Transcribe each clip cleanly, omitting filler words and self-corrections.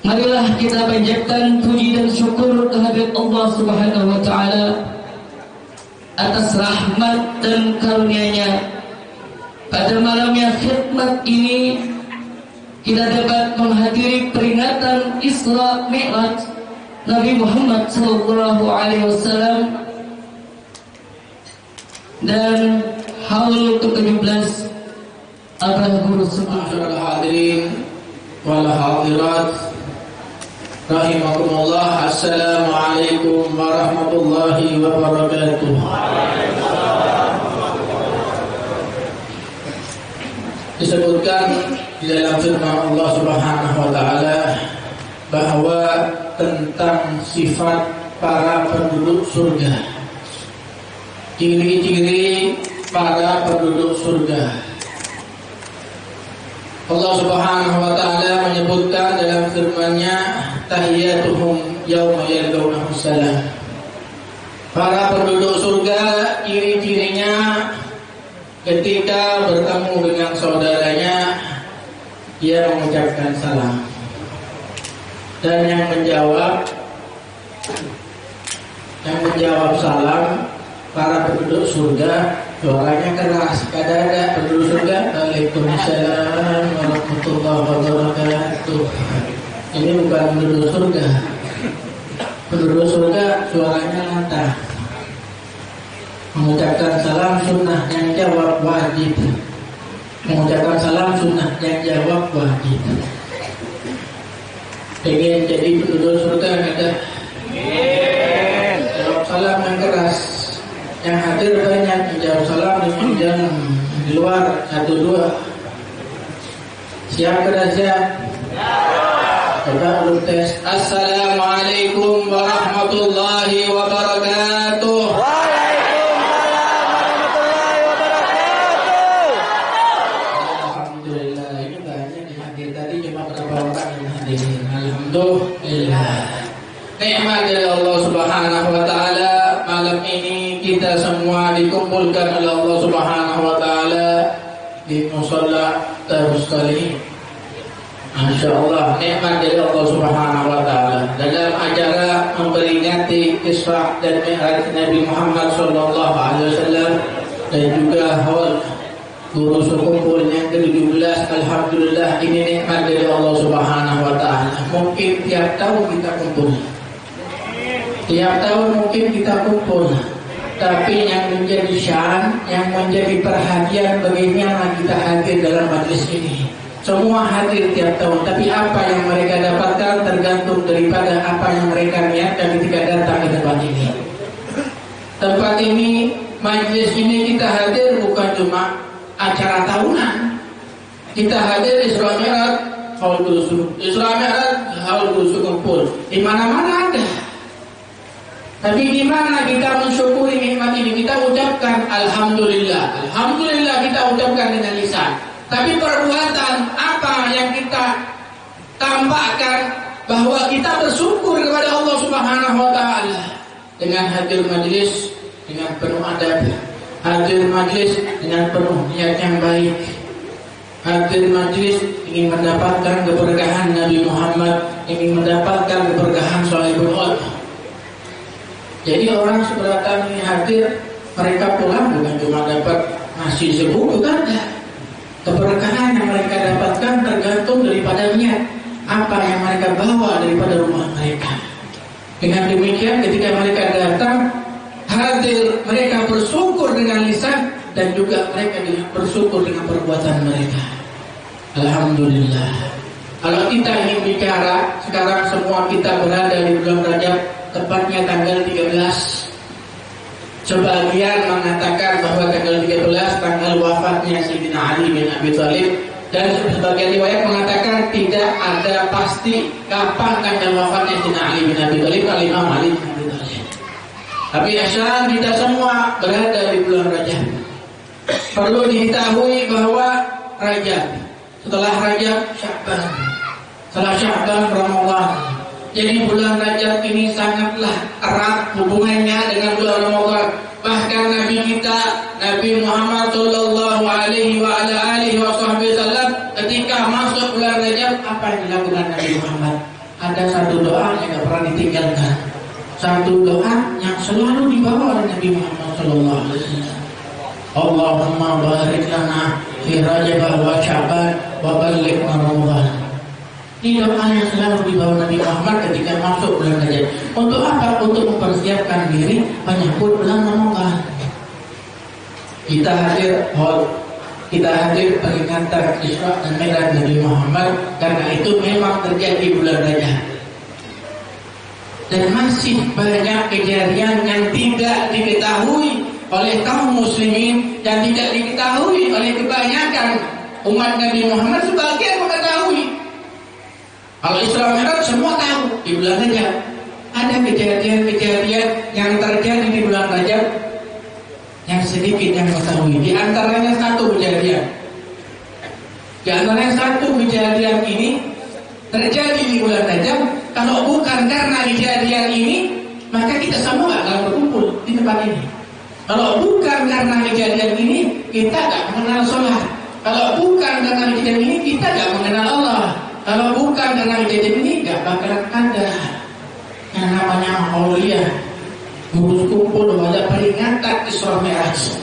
Marilah kita panjatkan puji dan syukur kehadirat Allah Subhanahu wa taala atas rahmat dan karunia-Nya. Pada malam yang khidmat ini kita dapat menghadiri peringatan Isra Mi'raj Nabi Muhammad sallallahu alaihi wasallam dan haul ke-17 Abah Guru Subhanallah. Hadirin wal hadirat rahimakumullah. Assalamualaikum warahmatullahi wabarakatuh. Disebutkan di dalam firman Allah Subhanahu wa taala bahwa tentang sifat para penduduk surga, ciri-ciri para penduduk surga. Allah Subhanahu wa taala menyebutkan dalam firman-Nya, tahiyyatuhum yauma yalqawnahu salam. Para penduduk surga ciri-cirinya ketika bertemu dengan saudaranya dia mengucapkan salam. Dan yang menjawab salam para penduduk surga suaranya keras. Kadang-kadang penduduk surga, Waalaikumsalam warahmatullahi wabarakatuh. Ini bukan penduduk surga. Penduduk surga suaranya lantang. Mengucapkan salam sunnah, yang jawab wajib. Mengucapkan salam sunnah, yang jawab wajib. Pengen jadi penduduk surga ada? Jawab salam yang keras. Yang hadir banyak, menjawab salam di luar 1-2. Siap kerja? Coba lu tes. Assalamualaikum warahmatullahi wabarakatuh. Waalaikumsalam warahmatullahi wabarakatuh. Alhamdulillah, ini banyak yang hadir. Tadi cuma berapa orang yang hadir. Alhamdulillah. Nikmat dari Allah Subhanahu wa taala. Malam ini kita semua dikumpulkan oleh Allah Subhanahu wa taala di musalla Darussalim. Masya Allah, nikmat dari Allah Subhanahu wa taala dalam acara memperingati Isra dan Mi'raj Nabi Muhammad sallallahu alaihi wasallam dan juga haul guru sekumpul yang ke-17. Alhamdulillah, ini nikmat dari Allah Subhanahu wa taala. Mungkin tiap tahun kita kumpul. Tiap tahun mungkin kita kumpul. Tapi yang menjadi sya'an, yang menjadi perhatian bagaimana kita hadir dalam majlis ini. Semua hadir tiap tahun, tapi apa yang mereka dapatkan tergantung daripada apa yang mereka niatkan ketika datang ke tempat ini. Tempat ini, majlis ini kita hadir bukan cuma acara tahunan. Kita hadir Isra Mi'raj, haul khusus. Isra Mi'raj, haul khusus kumpul. Di mana-mana ada. Tapi gimana kita mensyukuri nikmat ini? Kita ucapkan Alhamdulillah. Alhamdulillah kita ucapkan dengan lisan. Tapi perbuatan apa yang kita tampakkan bahwa kita bersyukur kepada Allah Subhanahu wa taala dengan hadir majlis dengan penuh adab, hadir majlis dengan penuh niat yang baik, hadir majlis ingin mendapatkan keberkahan Nabi Muhammad, ingin mendapatkan keberkahan Shalihul Maut. Jadi orang seberatan ini hadir, mereka pulang bukan cuma dapat nasi sebuku, kan? Keberkahan yang mereka dapatkan tergantung daripada niat apa yang mereka bawa daripada rumah mereka. Dengan demikian ketika mereka datang hadir, mereka bersyukur dengan lisan dan juga mereka bersyukur dengan perbuatan mereka. Alhamdulillah. Kalau kita ingin bicara, sekarang semua kita berada di bulan Rajab, tepatnya tanggal 13. Sebagian mengatakan bahwa tanggal 13 tanggal wafatnya Sayyidina Ali bin Abi Thalib, Dan sebagian riwayat mengatakan tidak ada pasti kapan tanggal wafatnya Sayyidina Ali bin Abi Thalib, Imam Ali bin Abi Thalib. Tapi asal kita semua berada di bulan Rajab. Perlu diketahui bahwa Rajab, setelah Rajab Sya'ban, setelah Sya'ban Ramadan. Jadi bulan Rajab ini sangatlah erat hubungannya dengan bulan Ramadan. Bahkan Nabi kita, Nabi Muhammad sallallahu alaihi wa ala alihi wasallam, ketika masuk bulan Rajab, apa yang dilakukan Nabi Muhammad? Ada satu doa yang tidak pernah ditinggalkan. Satu doa yang selalu dibawa oleh Nabi Muhammad sallallahu alaihi wasallam. Allahumma barik lana fi Rajab wa Sya'ban wa ballighna Ramadan. Ini doa yang selalu dibawa Nabi Muhammad ketika masuk bulan Rajab. Untuk apa? Untuk mempersiapkan diri menyambut bulan Ramadan. Kita hadir peringatan Isra dan Mi'raj Nabi Muhammad karena itu memang terjadi bulan Rajab. Dan masih banyak kejadian yang tidak diketahui oleh kaum muslimin dan tidak diketahui oleh kebanyakan umat Nabi Muhammad. Sebagian mengetahui. Kalau Isra Mi'raj semua tahu di bulan Rajab. Ada kejadian-kejadian yang terjadi di bulan Rajab yang sedikit yang mengetahui. Di antaranya satu kejadian. Di antaranya satu kejadian ini terjadi di bulan Rajab. Kalau bukan karena kejadian ini, maka kita semua nggak akan berkumpul di tempat ini. Kalau bukan karena kejadian ini, kita nggak mengenal sholat. Kalau bukan karena kejadian ini, kita nggak mengenal Allah. Kalau bukan karena kejadian ini, nggak bakalan ada yang namanya aulia, guru kumpul pada peringatan Isra Mi'raj.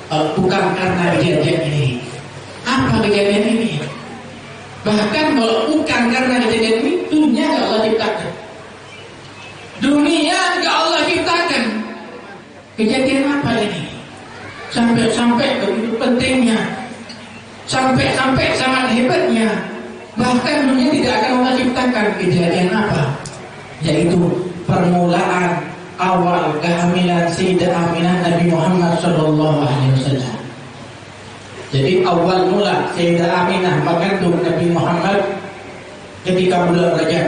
Kalau bukan karena kejadian ini, apa kejadian ini? Bahkan kalau bukan karena kejadian ini, dunia nggak Allah ciptakan. Dunia nggak Allah ciptakan. Kejadian apa ini? Sampai begitu pentingnya, sampai sangat hebatnya. Bahkan dunia tidak akan Allah ciptakan. Kejadian apa? Yaitu permulaan awal kehamilan Sayyidah Aminah Nabi Muhammad sallallahu alaihi wasallam. Jadi awal mula Sayyidah Aminah mengandung Nabi Muhammad ketika bulan Rajab.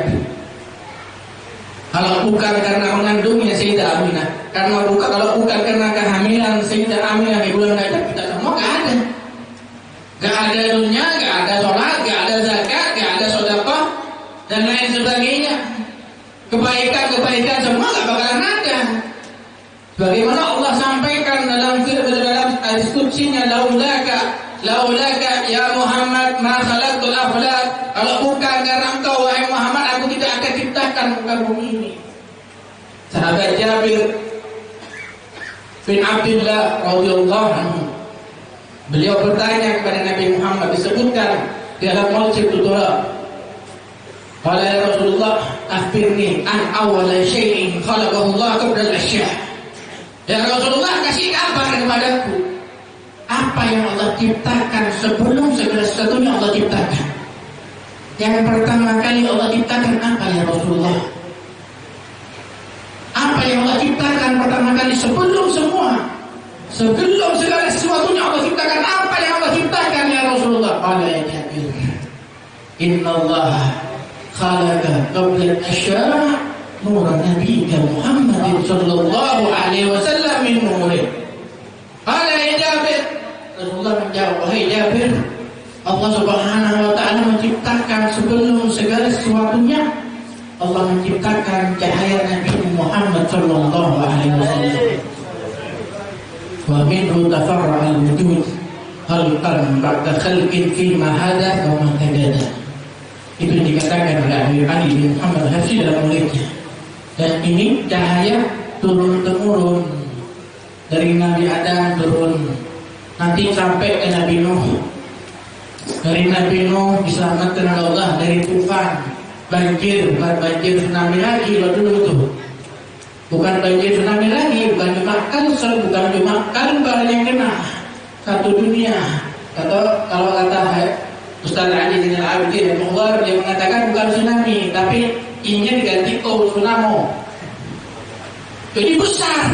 Kalau bukan karena mengandungnya Sayyidah Aminah, kalau bukan karena kehamilan Sayyidah Aminah di bulan Rajab, kita semua nggak ada. Nggak ada dunia, nggak ada sholat, nggak ada zakat, nggak ada sedekah dan lain sebagainya. Kebaikan semua nggak bakalan ada. Bagaimana Allah sampaikan dalam hadis qudsinya, laulaka ya Muhammad ma khalaqtul aflak. Kalau bukan karena engkau wahai Muhammad, aku tidak akan ciptakan muka bumi ini. Sahabat Jabir bin Abdullah radhiyallahu anhu, beliau bertanya kepada Nabi Muhammad, disebutkan di dalam Mawjid Tutura. Qala ya Rasulullah, akhbirni an awwala syai'in khalaqahu Allah qabla al-asya'. Ya Rasulullah, kasih kabar kepadaku apa yang Allah ciptakan sebelum segala sesuatunya Allah ciptakan. Yang pertama kali Allah ciptakan apa ya Rasulullah? Apa yang Allah ciptakan pertama kali sebelum segala sesuatunya Allah ciptakan? Apa yang Allah ciptakan ya Rasulullah? Qala ya Jabir, inna Allah khalaqa qabla al-asya' nur nabiyika Muhammad sallallahu alaihi wasallam min nurih. Qala ya Jabir, Rasulullah menjawab, wahai Jabir, Allah Subhanahu wa ta'ala menciptakan sebelum segala sesuatunya, Allah menciptakan cahaya Nabi Muhammad sallallahu alaihi wasallam. Wa minhu tafarra'a al-wujud khalqan ba'da khalqin fi ma hadatha wa ma tajada. Itu dikatakan oleh Ali bin Muhammad Hafsi dalam muridnya. Dan ini cahaya turun-temurun dari Nabi Adam turun nanti sampai ke Nabi Nuh. Dari Nabi Nuh diselamatkan oleh Allah dari tufan, banjir, bukan banjir tsunami lagi loh dulu itu. Bukan banjir tsunami lagi, bukan cuma kalsel, bukan cuma kalbar yang kena. Satu dunia. Atau kalau kata Ustaz Ali bin Abidin Al-Mughar, dia mengatakan bukan tsunami, tapi ini diganti tsunami. Jadi besar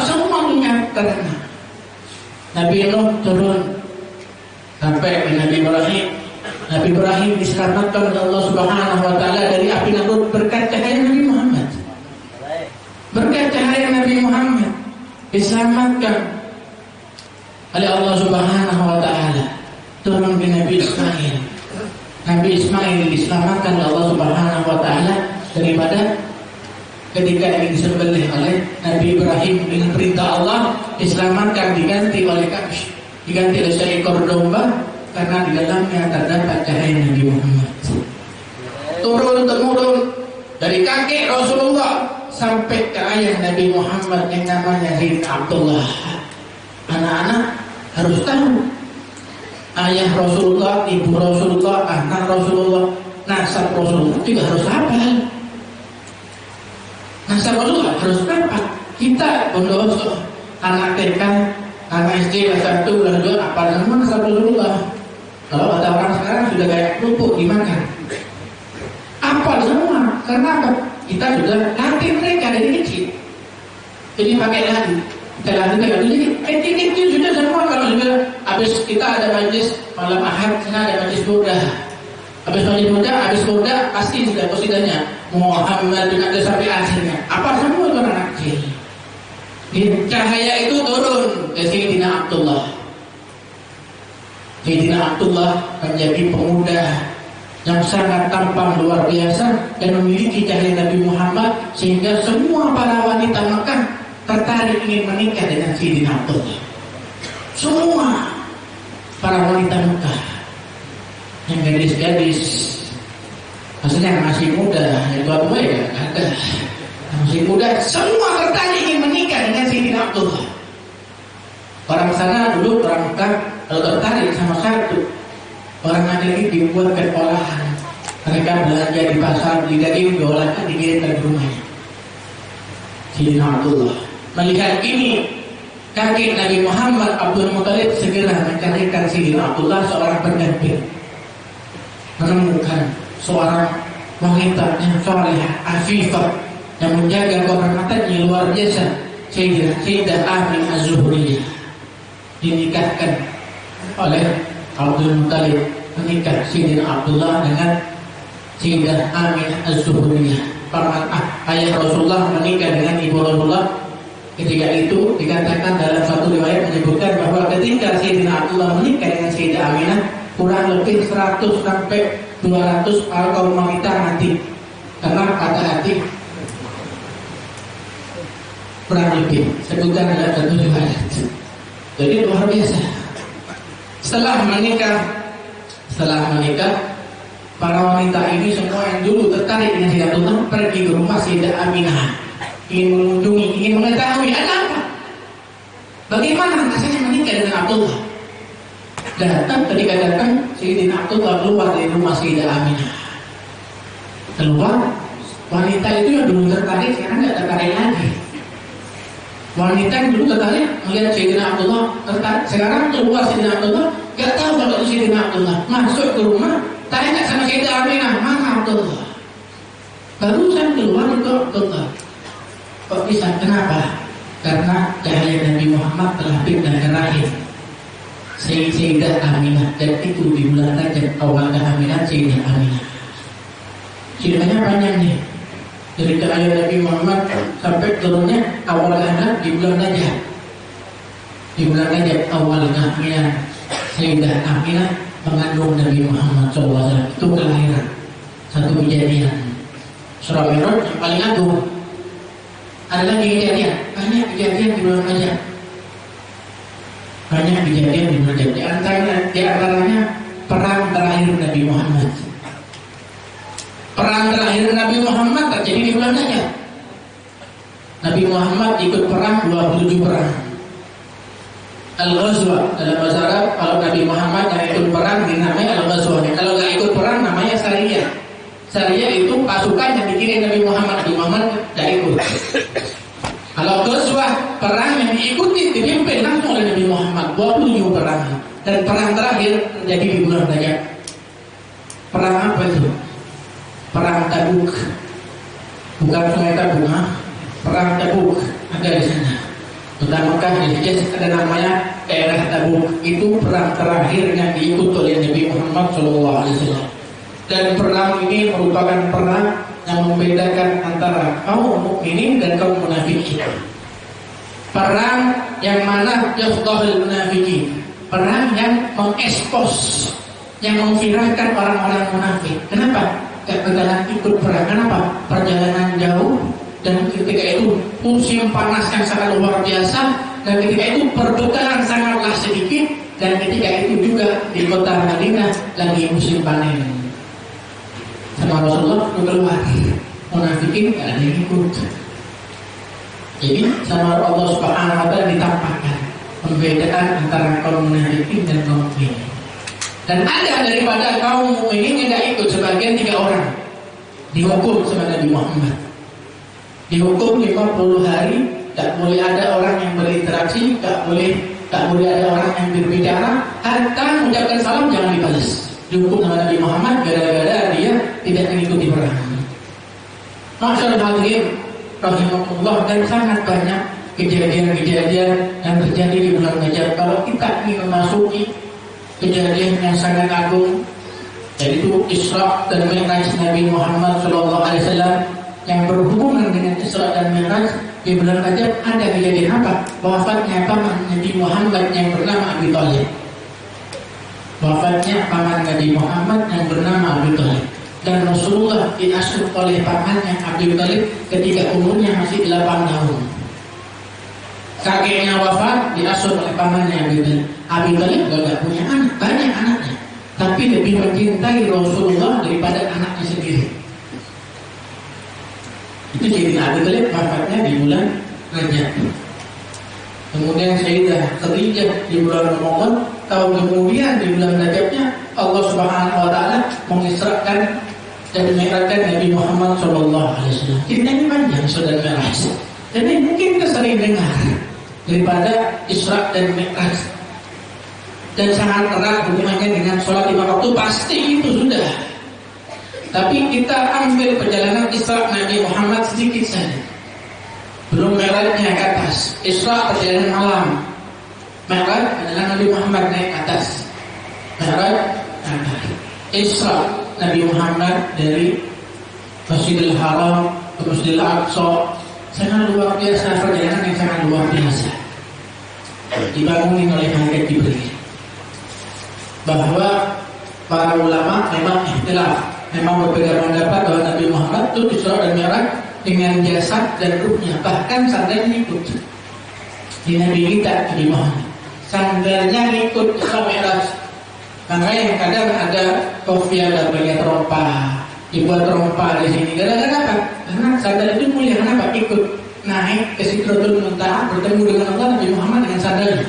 semua dunia terkena. Nabi Nuh turun Sampai Nabi Ibrahim. Nabi Ibrahim diselamatkan oleh Allah Subhanahu wa taala dari api Namrud berkat cahaya Nabi Muhammad. Berkat cahaya Nabi Muhammad diselamatkan oleh Allah Subhanahu wa taala. Turun ke Nabi Ismail. Nabi Ismail diselamatkan oleh Allah Subhanahu wa taala daripada ketika ingin disembelih oleh Nabi Ibrahim dengan perintah Allah, diselamatkan diganti oleh kabsh, diganti oleh seekor domba karena di dalamnya terdapat cahaya Nabi Muhammad. Turun temurun dari kakek Rasulullah sampai ke ayah Nabi Muhammad yang namanya Sayyidina Abdullah. Anak-anak harus tahu ayah Rasulullah, ibu Rasulullah, anak Rasulullah, nasab Rasulullah juga harus hafal. Nasab Rasulullah harus hafal. Kita bondoso, anak TK, anak SD kelas 1, kelas 2, apa semua nasab Rasulullah. Kalau ada orang sekarang sudah kayak kerupuk dimakan. Apal semua. Karena apa? Kita sudah latih mereka dari kecil. Jadi pakai lagi. Kita latih lagi. Jadi kecil sudah semua. Kalau sudah habis kita ada majlis malam Ahad, sana ada majlis burda. Habis majlis burda pasti sudah kosidanya Muhammad dengan sampai akhirnya. Apa semua itu anak kecil. Cahaya itu turun ke Sayyidina Abdullah. Sayyidina Abdullah menjadi pemuda yang sangat tampan luar biasa dan memiliki cahaya Nabi Muhammad sehingga semua para wanita Mekah tertarik ingin menikah dengan Sayyidina Abdullah. Semua para wanita Mekah yang gadis-gadis, maksudnya yang masih muda, yang tua-tua ya ada, masih muda, semua tertarik ingin menikah dengan Sayyidina Abdullah. Orang sana dulu orang Mekah kalau tertarik sama satu orang ada ini dibuatkan olahan. Mereka belanja di pasar, daging diolahkan dikirimkan ke rumahnya. Sayyidina Abdullah melihat ini, kakek Nabi Muhammad Abdul Muthalib segera mencarikan Sayyidina Abdullah seorang pendamping, menemukan seorang wanita yang salehah, afifah, yang menjaga kehormatannya luar biasa, Sayyidah Aminah Az-Zuhriyah, dinikahkan oleh Abdul Muthalib, menikah Sayyidina Abdullah dengan Sayyidah Aminah Az-Zuhriyah, ayah Rasulullah menikah dengan ibu Rasulullah. Ketika itu dikatakan dalam satu riwayat menyebutkan bahwa ketika Sayyidina Abdullah menikah dengan Sayyidah Aminah, kurang lebih 100 sampai 200 para kaum wanita mati karena kata hati. Kurang lebih sebutkan dalam satu riwayat. Jadi luar biasa. Setelah menikah, para wanita ini semua yang dulu tertarik dengan Sayyidah Abdullah pergi ke rumah Sayyidah Aminah, ingin mengunjungi, ingin mengetahui ada apa, bagaimana rasanya menikah dengan Abdullah. Ketika datang Sayyidina Abdullah keluar dari rumah Sayyidah Aminah. Keluar, wanita itu yang dulu tertarik sekarang nggak tertarik lagi. Wanita yang dulu tertarik melihat Sayyidina Abdullah tertarik, sekarang keluar Sayyidina Abdullah nggak tahu kalau itu Sayyidina Abdullah. Masuk ke rumah, tanya sama Sayyidah Aminah, mana Abdullah? Barusan keluar itu Abdullah. Kok bisa? Kenapa? Karena cahaya Nabi Muhammad telah pindah ke rahim Sayyidah Aminah, dan itu di bulan Rajab awal kehamilan Sayyidah Aminah. Ceritanya panjang nih, dari cahaya Nabi Muhammad sampai turunnya awal kehamilan di bulan Rajab. Di bulan Rajab awal kehamilan Sayyidah Aminah mengandung Nabi Muhammad SAW. Itu kelahiran, satu kejadian. Surah Mi'raj yang paling agung. Ada lagi kejadian, banyak kejadian di bulan Rajab. Banyak kejadian di bulan Rajab. Di antaranya perang terakhir Nabi Muhammad. Perang terakhir Nabi Muhammad terjadi di bulan Rajab. Nabi Muhammad ikut perang 27 perang. Al-Ghazwa dalam bahasa Arab, kalau Nabi Muhammad yang ikut perang dinamai Al-Ghazwa. Kalau nggak ikut perang namanya Sariyah. Sariyah itu pasukan yang dikirim Nabi Muhammad. Nabi Muhammad nggak ikut. Kalau Ghazwa, perang yang diikuti dipimpin langsung oleh Nabi Muhammad, 27 perang. Dan perang terakhir terjadi di bulan Rajab. Perang apa itu? Perang Tabuk. Bukan Sungai Tabuk, Perang Tabuk ada di sana. Kota Mekah di Hijaz ada namanya daerah Tabuk. Itu perang terakhir yang diikut oleh Nabi Muhammad SAW. Dan perang ini merupakan perang yang membedakan antara kaum mukminin dan kaum munafikin. Perang yang mana yafdahul munafikin, perang yang mengekspos, yang memviralkan orang-orang munafik. Kenapa? Karena ikut perang. Kenapa? Perjalanan jauh, dan ketika itu musim panas yang sangat luar biasa, dan ketika itu perbekalan sangatlah sedikit, dan ketika itu juga di kota Madinah lagi musim panen. Sama Rasulullah keluar, munafikin gak ada yang ikut. Jadi sama Allah Subhanahu wa Ta'ala ditampakkan pembedaan antara kaum munafikin dan kaum mukminin. Dan ada daripada kaum mukminin yang tidak ikut, sebagian 3 orang dihukum sama Nabi Muhammad. Dihukum 50 hari, tak boleh ada orang yang berinteraksi, tak boleh ada orang yang berbicara, hatta mengucapkan salam jangan dibalas. Dihukum sama Nabi Muhammad gara-gara dia tidak mengikuti perang. Masyaallah hadirin rahimahullah, dan sangat banyak kejadian-kejadian yang terjadi di bulan Rajab. Kalau kita ingin memasuki kejadian yang sangat agung, yaitu Isra dan Mi'raj Nabi Muhammad SAW, yang berhubungan dengan Isra dan Mi'raj di bulan Rajab, ada kejadian apa? Wafatnya paman Nabi Muhammad yang bernama Abi Thalib. Wafatnya paman Nabi Muhammad yang bernama Abi Thalib. Dan Rasulullah diasuh oleh pamannya Abi Thalib ketika umurnya masih 8 tahun. Kakeknya wafat, diasuh oleh pamannya Abi Thalib. Abi Thalib tidak punya anak, banyak anaknya, tapi lebih mencintai Rasulullah daripada anaknya sendiri. Itu jadi Abi Thalib wafatnya di bulan Rajab. Kemudian Sayyidah Khadijah di bulan Ramadan. Tahun kemudian di bulan Rajabnya Allah Subhanahu wa Ta'ala mengisrakan dan mi'rajkan Nabi Muhammad SAW. Ceritanya panjang, saudara Mi'raj. Jadi mungkin kita sering dengar daripada Isra dan Mi'raj, dan sangat erat hubungannya dengan sholat 5 waktu, pasti itu sudah. Tapi kita ambil perjalanan Isra Nabi Muhammad sedikit saja. Belum Mi'rajnya ke atas. Isra perjalanan malam, Mi'raj adalah Nabi Muhammad naik ke atas. Mi'raj atas. Isra Nabi Muhammad dari Masjidil Haram ke Masjidil Aqsa, sangat luar biasa, perjalanan yang sangat luar biasa. Dibangunin oleh malaikat Jibril. Bahwa para ulama memang ikhtilaf, memang berbeda pendapat bahwa Nabi Muhammad itu Isra dan Mi'raj dengan jasad dan ruhnya, bahkan sandalnya ikut. Di Nabi kita Nabi Muhammad, sandalnya ikut Isra Mi'raj. Karena yang kadang ada kopiah dan banyak trompa, dibuat trompa di sini. Gara-gara apa? Karena sandal itu mulia. Kenapa? Ikut naik ke Sidratul Muntaha, bertemu dengan Allah, Nabi Muhammad dengan sandalnya.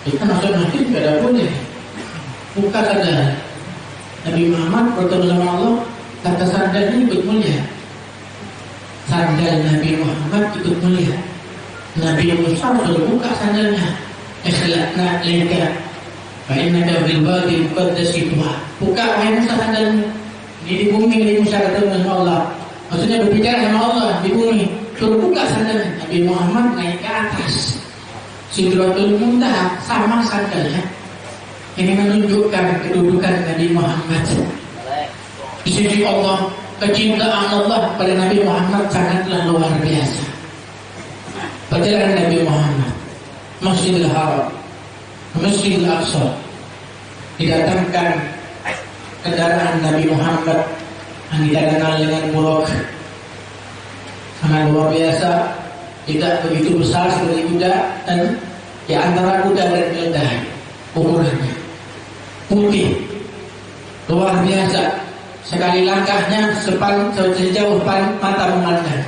Kita masuk masjid tidak ada boleh buka sandal. Nabi Muhammad bertemu sama Allah, kata sandalnya ikut mulia. Sandal Nabi Muhammad ikut mulia. Nabi Musa sudah buka sandalnya. Ikhlaqna lika Fa'inaka bilbadi muqaddasi Tuhan. Buka wahai Musa sandalmu. Di bumi Nabi Musa ketemu dengan Allah. Maksudnya berbicara sama Allah di bumi. Suruh buka sandalnya. Nabi Muhammad naik ke atas Sidratul Muntaha sama sandalnya. Ini menunjukkan kedudukan Nabi Muhammad di sisi Allah. Kecintaan Allah pada Nabi Muhammad sangatlah luar biasa. Perjalanan Nabi Muhammad Masjidil Haram, Masjidil Aqsa, didatangkan kendaraan Nabi Muhammad yang kita kenal dengan buruk, sangat luar biasa, tidak begitu besar seperti kuda, dan di antara kuda dan keledai ukurannya putih, luar biasa. Sekali langkahnya sejauh mata memandang.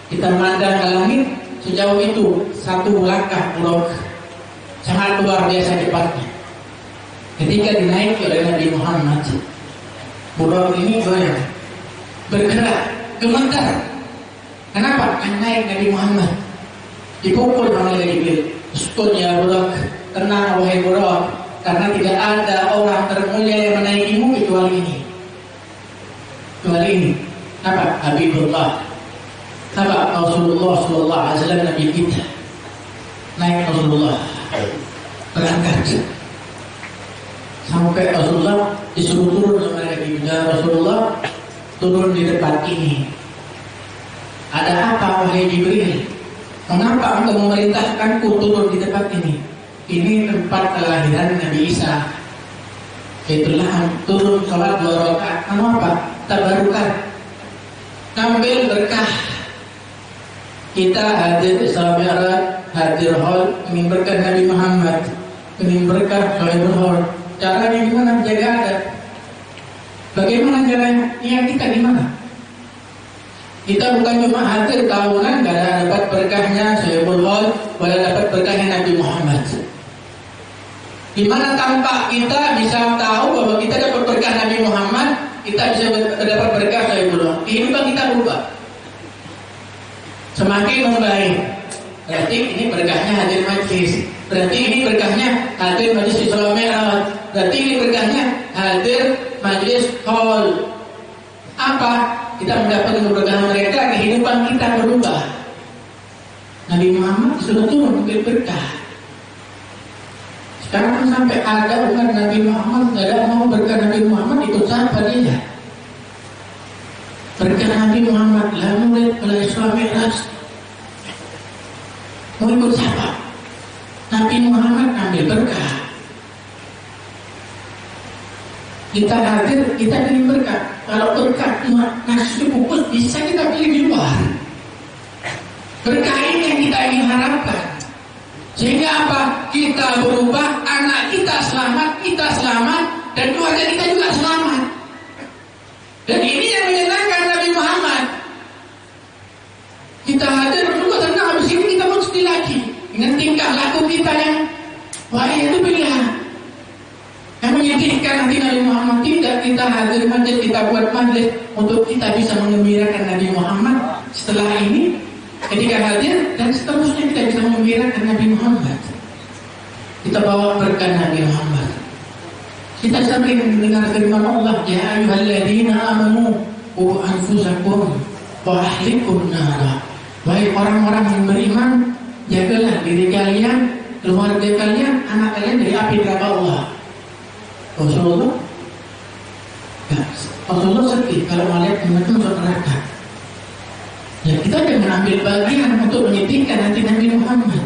Kita memandang ke langit, sejauh itu satu langkah buruk, sangat luar biasa cepatnya. Ketika dinaiki oleh Nabi Muhammad, buruk ini bergerak, gemetar. Kenapa? Kan naik Nabi Muhammad, dipukul oleh Jibril. Uskun ya buruk, tenang wahai buruk, karena tidak ada orang termulia yang menaikimu kecuali ini. Kecuali ini. Apa? Habibullah. Apa? Rasulullah SAW Nabi kita. naik Rasulullah berangkat. Sampai Rasulullah disuruh turun sama Nabi. Ya Rasulullah, turun di tempat ini. Ada apa wahai Jibril? Mengapa engkau memerintahkanku turun di tempat ini? Ini tempat kelahiran Nabi Isa. Itulah turun sholat 2 rakaat. Apa? Tabarukan. Ngambil berkah. Kita hadir Isra Mi'raj, hadir hall, ingin berkah Nabi Muhammad, ingin berkah Sholibul Hall. Caranya gimana? Jaga adat. Bagaimana caranya? Niat kita gimana? Kita bukan cuma hadir tahunan, gak ada dapat berkahnya Sholibul Hall, wala dapat berkahnya Nabi Muhammad. Gimana tanpa kita bisa tahu bahwa kita dapat berkah Nabi Muhammad, kita bisa dapat berkah Sholibul Hall. Kehidupan kita berubah, semakin membaik. Berarti ini berkahnya hadir majlis. Berarti ini berkahnya hadir majlis Isra Mi'raj. Berarti ini berkahnya hadir majlis hall. Apa? Kita mendapat keberkahan mereka, kehidupan kita berubah. Nabi Muhammad sudah turun untuk berkah. Sekarang sampai ada umat Nabi Muhammad tidak ada mau berkah Nabi Muhammad, ikut siapa dia? Berkah Nabi Muhammad lah murid oleh Isra Mi'raj. Mau ikut siapa? Nabi Muhammad ambil berkah. Kita hadir, kita pilih berkah. Kalau berkah cuma nasi bungkus, bisa kita pilih di luar. Berkah ini yang kita ingin harapkan. Sehingga apa? Kita berubah, anak kita selamat, dan keluarga kita juga selamat. Dan ini yang menyenangkan Nabi Muhammad. Kita hadir juga tenang, habis ini kita mesti lagi dengan tingkah laku kita yang wah itu pilihan. Yang menyedihkan hati Nabi Muhammad, tidak kita hadir majlis, kita buat majlis untuk kita bisa mengembirakan Nabi Muhammad setelah ini, ketika hadir dan seterusnya kita bisa mengembirakan Nabi Muhammad. Kita bawa berkah Nabi Muhammad. Kita sering mendengar firman Allah, ya ayyuhalladzina amanu qu anfusakum wa ahlikum nara. Wahai orang-orang yang beriman, jagalah diri kalian, keluarga kalian, anak kalian dari api neraka Allah. Rasulullah sedih kalau melihat teman-teman masuk neraka. Ya kita jangan ambil bagian untuk menyedihkan hati Nabi Muhammad.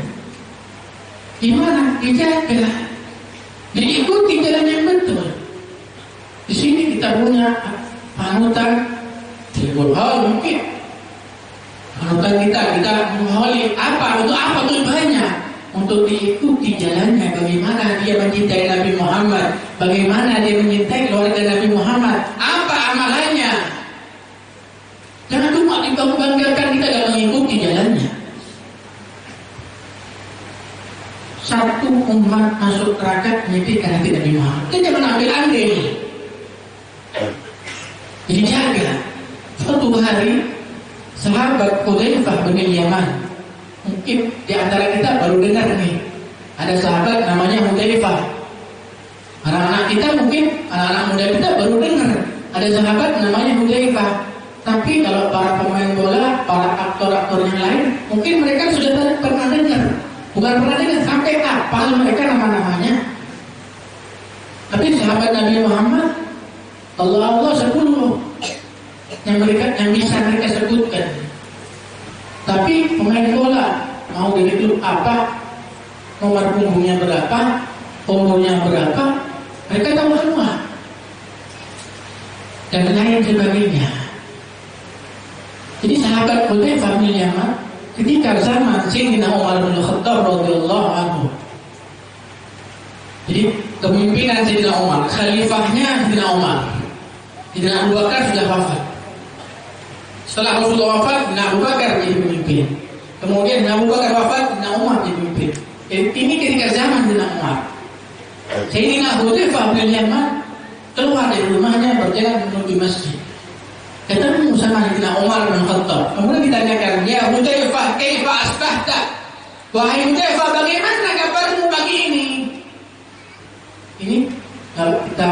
Gimana? Dijaga, diikuti jalan yang betul. Di sini kita punya panutan Sholibul Hall mungkin. Panutan kita mengholi apa? Untuk apa? Untuk banyak. Untuk diikuti jalannya, bagaimana dia mencintai Nabi Muhammad, bagaimana dia mencintai keluarga Nabi Muhammad, apa amalannya. Jangan cuma dibanggakan kita dan mengikuti jalannya. Satu umat masuk neraka menyedihkan hati Nabi Muhammad. Kita jangan ambil andil. Jadi jaga. Suatu hari sahabat Hudzaifah bin Yaman, mungkin di antara kita baru dengar nih, ada sahabat namanya Hudzaifah. Anak-anak kita mungkin, anak-anak muda kita baru dengar ada sahabat namanya Hudzaifah. Tapi kalau para pemain bola, para aktor-aktor yang lain, mungkin mereka sudah pernah dengar. Bukan pernah dengar, sampai hafal mereka nama-namanya. Tapi sahabat Nabi Muhammad, Allah 10 yang bisa mereka sebutkan. Tapi pemain bola mau dari klub apa, nomor punggungnya berapa, umurnya berapa, mereka tahu semua. Dan lain sebagainya. Jadi sahabat Hudzaifah bin Yaman ketika zaman Sayyidina Umar bin Khattab radhiyallahu anhu. Jadi kepemimpinan Sayyidina Umar, khalifahnya Sayyidina Umar. Sayyidina Abu Bakar sudah wafat. Setelah Rasulullah wafat, Sayyidina Abu Bakar jadi pemimpin. Kemudian Sayyidina Abu Bakar wafat, Sayyidina Umar jadi pemimpin. Ini ketika zaman Sayyidina Umar. Sayyidina Hudzaifah bin Yaman keluar dari rumahnya berjalan menuju masjid. Ketemu sama Sayyidina Umar bin Khattab. Kemudian ditanyakan, ya Hudzaifah, kaifa asbahta? Wahai Hudzaifah, bagaimana kabarmu pagi ini? Ini kalau kita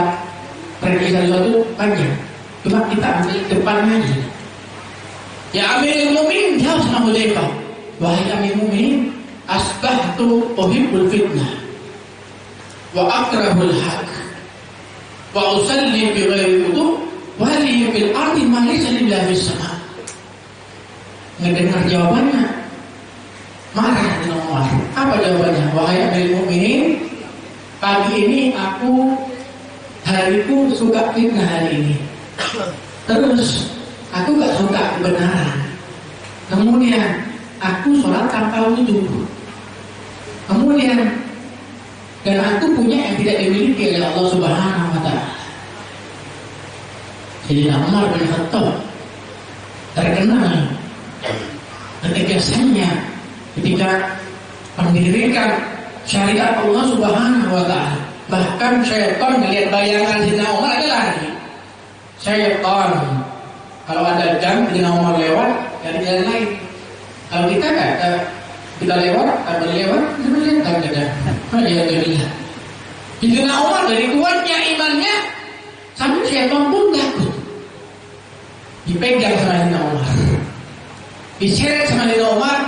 prediksi sesuatu panjang, cuma kita ambil depannya aja. Ya Amirul Mukminin, jawab sama Hudzaifah. Wahai Amirul Mukminin, asbahtu uhibbul fitnah wa akrahul haq wa usalli bi ghairi wudu wa li fil ardi ma laysa lillahi fis sama. Ngedengar jawabannya, marah dengan Umar. Apa jawabannya? Wahai Amirul Mukminin, pagi ini hariku suka fitnah hari ini. Terus aku gak suka kebenaran. Kemudian aku sholat tanpa wudu. Kemudian dan aku punya yang tidak dimiliki oleh Allah Subhanahu wa Ta'ala. Jadi Umar bin Khattab terkenal ketegasannya ketika mendirikan syariat Allah Subhanahu wa Ta'ala. Bahkan syaitan melihat bayangan Sayyidina Umar aja lari. Syaitan kalau ada jam Sayyidina Umar lewat dari jalan lain. Kalau kita kita lewat, kita melihat ada. Alhamdulillah. Sayyidina Umar dari kuatnya imannya sampai syaitan pun takut. Dipegang sama Sayyidina Umar, diseret sama Sayyidina Umar,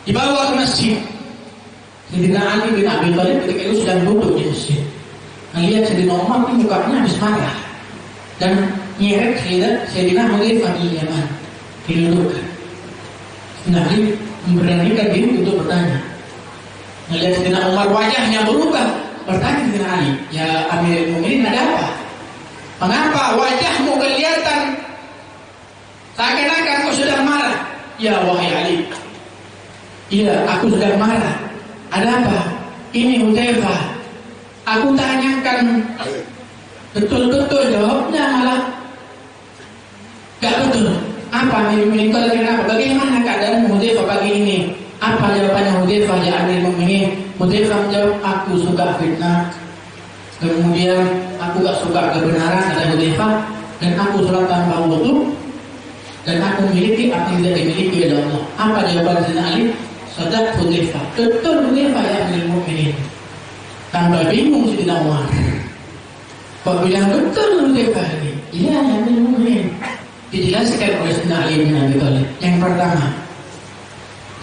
dibawa ke masjid. Sayyidina Ali bin Abi Thalib ketika itu sedang duduk di masjid. Melihat Sayyidina Umar itu mukanya habis marah dan nyeret Sayyidina Hudzaifah bin Yaman didudukkan. Sayyidina Ali memberanikan diri untuk bertanya. Melihat Sayyidina Umar wajahnya berubah, bertanya Sayyidina Ali, ya Amirul Mukminin, ada apa? Mengapa wajahmu kelihatan seakan-akan kau sedang marah? Ya wahai Ali, iya aku sedang marah. Ada apa? Ini Hudzaifah. Aku tanyakan betul-betul, jawabnya malah gak betul. Apa Amirul Mukminin? Kau lagi apa? Bagaimana keadaan Hudzaifah pagi ini? Apa jawabannya Hudzaifah ya Amirul Mukminin? Hudzaifah menjawab, aku suka fitnah. Kemudian aku gak suka kebenaran, ada Hudzaifah, dan aku sholat tanpa wudu, dan aku memiliki apa yang tidak dimiliki oleh Allah. Apa jawaban Sayyidina Ali? Sadaq Hudzaifah. Betul Hudzaifah ya Amirul Mukminin. Tambah bingung Sayyidina Umar. Kok bilang betul Hudzaifah ini? Iya ya Amirul Mukminin. Dijelaskan oleh Sayyidina Ali bin Abi Thalib. Yang pertama,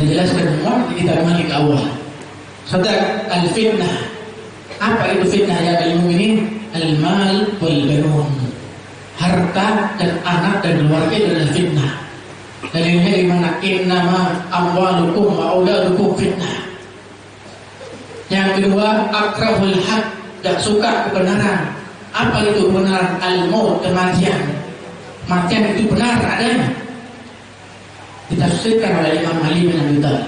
dijelaskan semua kita balik awal. Sadaq al-fitnah. Apa itu fitnah ya Amirul Mukminin? Al-mal wal banun. Harta dan anak dan keluarga adalah fitnah. Dalilnya di mana? Innama amwalukum wa auladukum fitnah. Yang kedua, akrahul haq, tak suka kebenaran. Apa itu kebenaran? Al-maut, kematian. Kematian itu benar adanya. Ditafsirkan oleh Imam Ali bin Abi Thalib.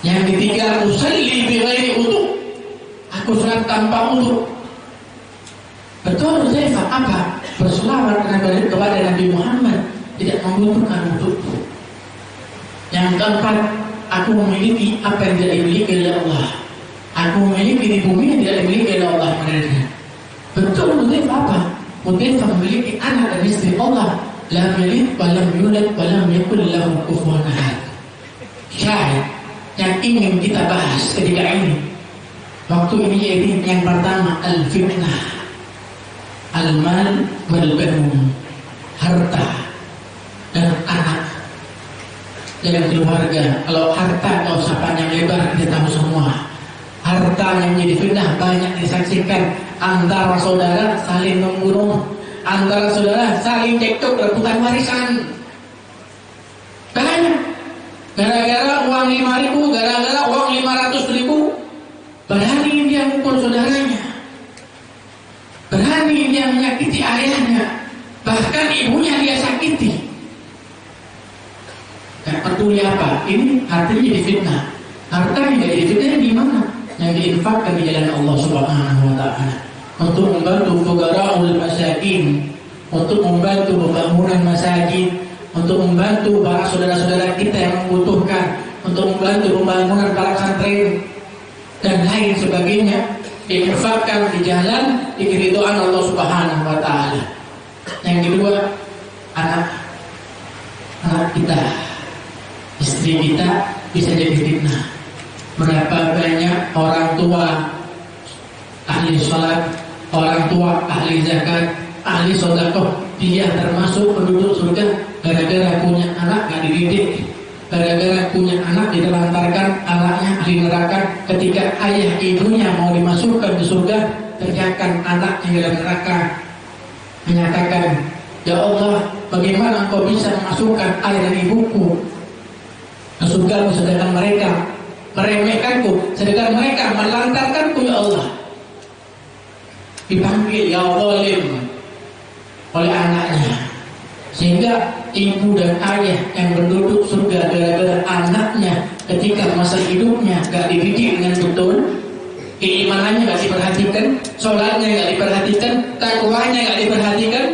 Yang ketiga, usalli bi ghairi wudu. Aku sholat tanpa wudu. Betul Hudzaifah, apa? Berselawat kepada Nabi Muhammad tidak membutuhkan wudu. Yang keempat, aku memiliki apa yang tidak dimiliki oleh Allah. Aku memiliki di bumi yang tidak dimiliki oleh Allah. Betul Hudzaifah, apa? Hudzaifah memiliki anak dan istri Allah. Lam yalid wa lam yulad wa lam yakul lahu kufuwan ahad. Syahid yang ingin kita bahas ketika ini, waktu ini, yaitu yang pertama, al-fitnah, al-mal wal banun, harta dan anak dan keluarga. Kalau harta, kalau usah panjang lebar, kita tahu semua. Harta yang menjadi fitnah banyak disaksikan. Antara saudara saling membunuh, antara saudara saling cekcok rebutan warisan. Banyak. Gara-gara uang 5.000, gara-gara uang 500.000, berani dia mukul saudaranya, berani dia menyakiti ayahnya, bahkan ibunya dia sakiti. Gak peduli apa, ini hartanya jadi fitnah. Hartanya jadi fitnah di mana? Yang diinfakkan di jalan Allah Subhanahu wa Ta'ala untuk membantu fuqara'ul masakin, untuk membantu pembangunan masjid, untuk membantu para saudara-saudara kita yang membutuhkan, untuk membantu pembangunan para pesantren dan lain sebagainya, diinfakkan di jalan keridhaan Allah Subhanahu wa Ta'ala. Yang kedua, anak kita, istri kita bisa jadi fitnah. Berapa banyak orang tua ahli sholat, orang tua ahli zakat, ahli sedekah, dia termasuk penduduk surga gara-gara punya anak gak dididik, gara-gara punya anak ditelantarkan, anaknya ahli neraka. Ketika ayah ibunya mau dimasukkan ke surga, teriakan anaknya dalam neraka menyatakan, ya Allah, bagaimana engkau bisa memasukkan ayah dan ibuku ke surga, sedangkan mereka meremehkanku, sedangkan mereka melantarkanku, ya Allah. Dipanggil ya zalim oleh anaknya, sehingga ibu dan ayah yang berduduk surga gara-gara anaknya ketika masa hidupnya gak dididik dengan betul, keimanannya gak diperhatikan, sholatnya gak diperhatikan, takwanya gak diperhatikan,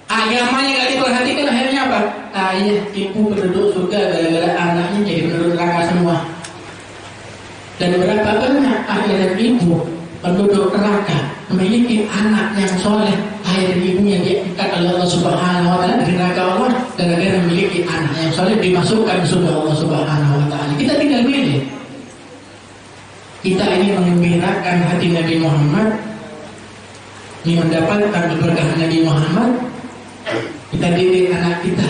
agamanya gak diperhatikan, akhirnya apa? Ayah ibu berduduk surga gara-gara anaknya jadi penduduk neraka semua. Dan berapa banyak ayah dan ibu penduduk neraka memiliki anak yang soleh, ayah dan ibunya diangkat oleh Allah Subhanahu wa Ta'ala dari neraka Allah, dan dia memiliki anak yang soleh dimasukkan ke surga Allah Subhanahu wa Ta'ala. Kita tinggal pilih. Kita ini mengembirakan hati Nabi Muhammad, ini mendapatkan berkah Nabi Muhammad. Kita didik anak kita,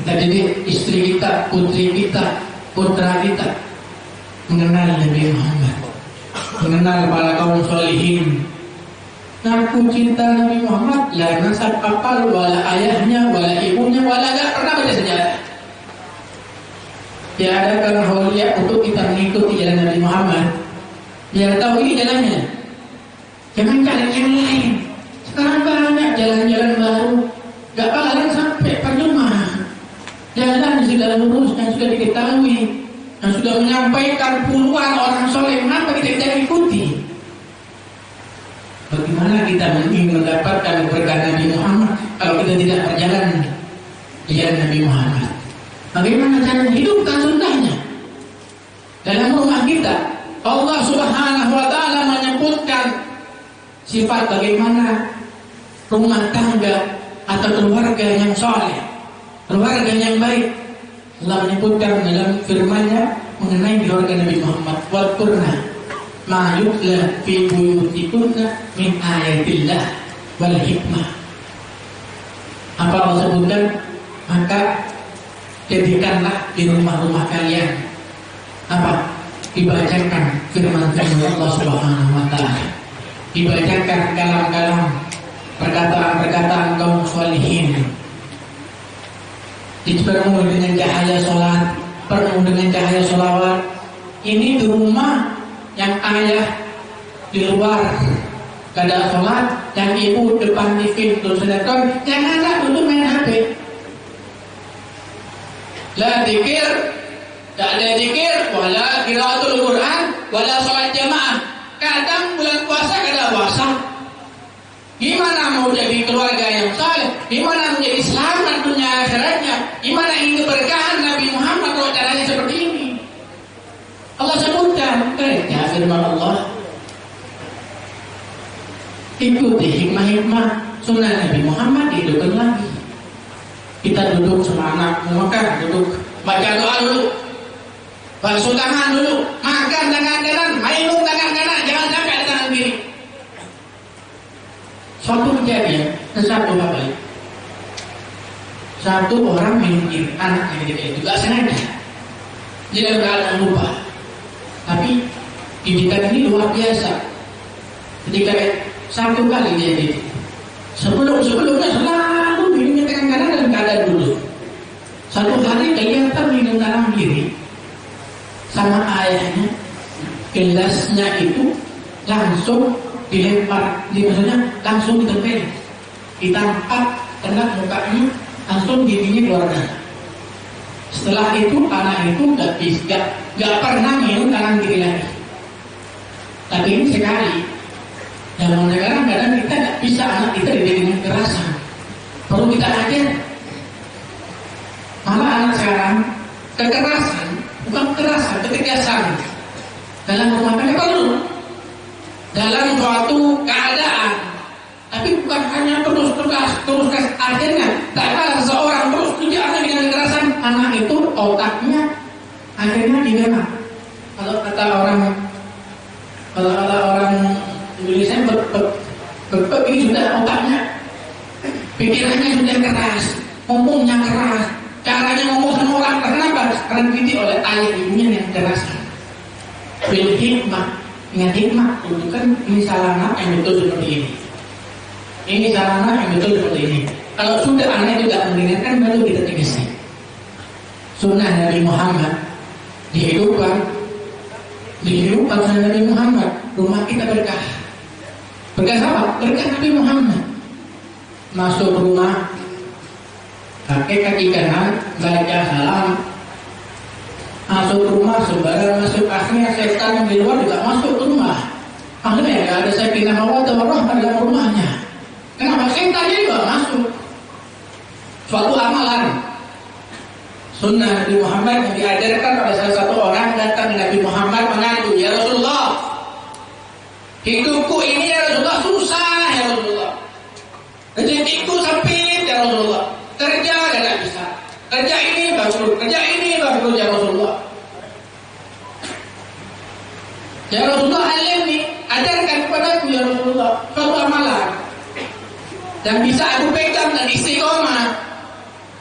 kita didik istri kita, putri kita, putra kita mengenal Nabi Muhammad, mengenal para kaum solihin. Ngaku cinta Nabi Muhammad, la nasab apal, wala ayahnya, wala ibunya, wala gak pernah baca sejarah. Diadakan holiah untuk kita mengikuti jalan Nabi Muhammad, biar tahu ini jalannya. Jangan cari yang lain. Sekarang banyak jalan-jalan baru, gak bakalan sampai percuma. Jalan sudah lurus dan sudah diketahui, yang sudah menyampaikan puluhan orang soleh, mengapa kita tidak ikuti? Bagaimana kita ingin mendapatkan berkah Nabi Muhammad kalau kita tidak berjalan di jalan Nabi Muhammad? Bagaimana cara hidupkan sunnahnya dalam rumah kita? Allah Subhanahu wa Ta'ala menyebutkan sifat bagaimana rumah tangga atau keluarga yang soleh, keluarga yang baik. Allah menyebutkan dalam firman-Nya mengenai keluarga Nabi Muhammad, wadkurna ma yutla fi buyutikunna min ayatillah wal hikmah. Apa Allah sebutkan? Maka jadikanlah di rumah-rumah kalian apa? Dibacakan firman-Firman Allah Subhanahu wa Ta'ala, dibacakan kalam-kalam, perkataan-perkataan kaum sholihin, dipenuhi dengan cahaya sholat, penuh dengan cahaya sholawat. Ini di rumah yang ayah di luar kada sholat, yang ibu depan TV terus sedekah, yang anak duduk main HP. La zikir, tak ada zikir, wala qiraatul Quran, wala sholat jamaah. Kadang bulan puasa kada puasa. Gimana mau jadi keluarga yang saleh? Gimana menjadi selamat dunia akhiratnya? Gimana ingin keberkahan Nabi Muhammad kalau caranya seperti ini? Allah sebutkan kerja firman Allah. Ikuti hikmah-hikmah sunnah Nabi Muhammad, hidupkan lagi. Kita duduk sama anak, makan duduk, baca doa dulu, basuh tangan dulu, makan tangan kanan, minum tangan kanan, jangan sampai ada tangan kiri. Suatu kejadian, satu bapak, satu orang minum anak yang gitu juga sengaja, dia berada lupa. Tapi didikan ini luar biasa. Ketika satu kali dia didik, sebelumnya selalu minum tangan kanan dalam keadaan duduk. Satu hari kelihatan minum tangan kiri, sama ayahnya, gelasnya itu langsung dilempar, maksudnya langsung ditempel, ditampak kena mukanya, langsung giginya keluar darah. Setelah itu anak itu gak pernah minum tangan kiri lagi. Tapi ini sekali. Zaman sekarang kadang kita gak bisa anak kita dididik dengan kekerasan. Perlu kita ajar. Malah anak sekarang kekerasan, bukan kekerasan, ketegasan dalam rumah tangga perlu. Dalam suatu keadaan, tapi bukan hanya terus akhirnya tak ada seseorang terus tujuannya dengan kekerasan, anak itu otaknya akhirnya gimana? Kalau kata orang Indonesia ini sudah otaknya, pikirannya sudah keras, ngomongnya keras, Caranya ngomong sama orang, kenapa? Karena dididik oleh ayah ibunya yang cerdas. Bil hikmah, dengan hikmah, itu kan ini sarana yang betul seperti ini. Ini sarana yang betul seperti ini. Kalau sudah anak tidak mendengarkan, baru kita tegaskan. Sunnah Nabi Muhammad dihidupkan sunnah Nabi Muhammad, rumah kita berkah. Berkah apa? Berkah Nabi Muhammad. Masuk rumah, pakai kaki kanan, baca salam. Masuk rumah, sembarang masuk, akhirnya setan di luar juga masuk ke rumah. Akhirnya nggak ada sakinah mawaddah warahmah dalam rumahnya. Kenapa? Setannya juga masuk. Suatu amalan sunnah Nabi Muhammad yang diajarkan oleh salah satu orang datang Nabi Muhammad mengaku, ya Rasulullah, hidupku ini ya Rasulullah susah ya Rasulullah, rezekiku sempit ya Rasulullah, kerja tidak bisa, kerja ini bagus ya Rasulullah. Ya Rasulullah, alimni, ajarkan kepadaku ya Rasulullah suatu amalan yang bisa aku pegang dan istiqomah.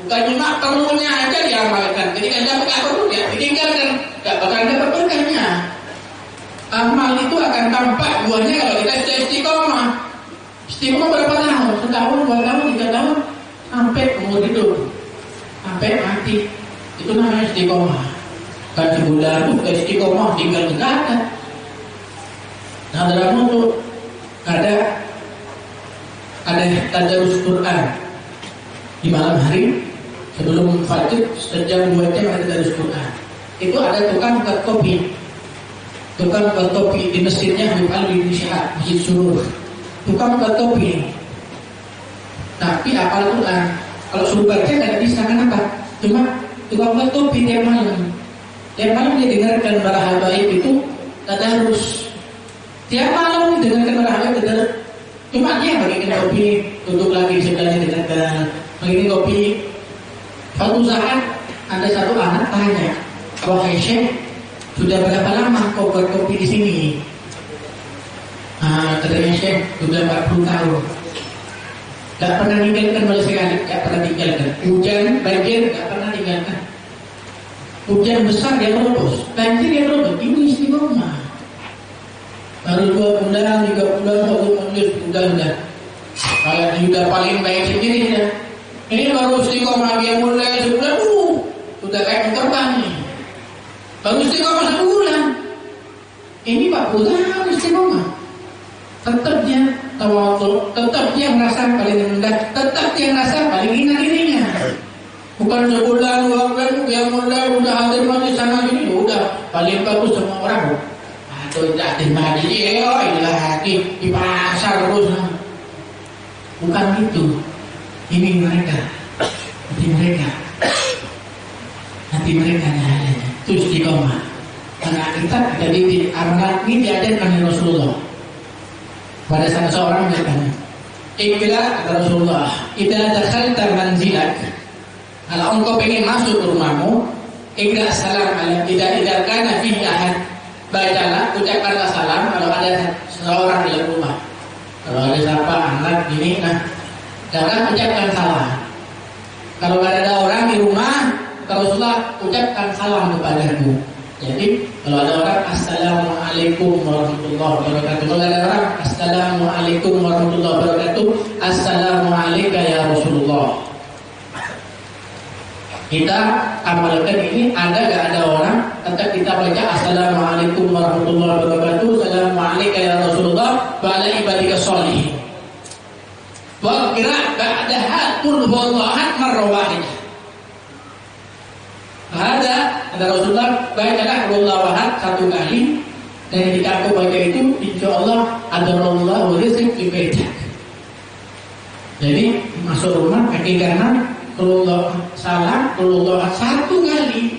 Bukan cuma perlunya aja diamalkan. Jadi kan dapat perlunya ditinggalkan, tidak bakal dapat berkahnya. Amal itu akan tampak buahnya kalau kita sudah istiqomah. Istiqomah berapa tahun? Setahun, 2 tahun, 3 tahun, sampai umur hidup, sampai mati. Itu namanya istiqomah. Kan sebulan itu istiqomah tinggal di kata. Nah dalam itu ada tadarus Quran di malam hari. Sebelum fajr, sejam 2 jam ada tadarus Quran. Itu ada tukang buat kopi. Tukang buat kopi di masjidnya Habib Ali bin Syihab, Masjid Surur. Tukang buat kopi. Tapi apal Quran. Kalau suruh baca tidak bisa, kenapa? Cuma tukang buat kopi tiap malam. Tiap malam dia dengarkan para habaib itu tadarus. Tiap malam dengarkan para habaib tadarus. Cuma dia bagikan kopi, duduk lagi sebelahnya dengarkan. Begini kopi. Suatu saat ada satu anak tanya, wahai Syekh, sudah berapa lama kau buat kopi di sini? Katanya Syekh, sudah 40 tahun. Gak pernah tinggalkan malah sekali, gak pernah tinggalkan. Hujan, banjir, gak pernah tinggalkan. Hujan besar dia terobos, banjir dia terobos. Ini istiqomah. Baru 2 bulan, 3 bulan, 1 bulan, udah. Kayak udah paling baik sendiri ya. Ini baru istiqomah dia mulai sebulan, sudah kayak terbang nih. Baru istiqomah sebulan. Ini 40 tahun istiqomah. Tetap dia tawadhu, tetap dia merasa paling rendah, tetap dia merasa paling hina dirinya. Bukan sebulan, 2 bulan dia mulai udah hadir di sana gini, udah paling bagus semua orang. Aduh, tak terima dia, inilah lagi di pasar terus. Bukan itu. Ini mereka, hati mereka ada. Itu istiqomah. Karena kita jadi amanat ini diajarkan oleh Rasulullah. Pada saat seorang bertanya, "Ikra kata Rasulullah, idza dakhalta manzilak." Kalau engkau ingin masuk ke rumahmu, ikra salam ala idza kana fihi ahad. Bacalah, ucapkanlah salam kalau ada seorang di dalam rumah. Kalau ada siapa anak gini, jangan ucapkan salam. Kalau ada orang di rumah, Rasulullah ucapkan salam kepadaku. Jadi kalau ada orang, Assalamualaikum warahmatullahi wabarakatuh. Kalau ada orang, Assalamualaikum warahmatullahi wabarakatuh, Assalamualaikum ya Rasulullah. Kita amalkan ini, ada gak ada orang, tetap kita baca Assalamualaikum warahmatullahi wabarakatuh, Assalamualaikum ya Rasulullah, wa ala ibadika sholihin. Wa qira' ba'daha qul huwallahu ahad marrah wahidah. Ada Rasulullah bacalah Allahu ahad 1 kali, dan ketika aku baca itu insyaallah adarallahu rizq fi baitik. Jadi masuk rumah kaki kanan Allahu salam, Allahu ahad 1 kali.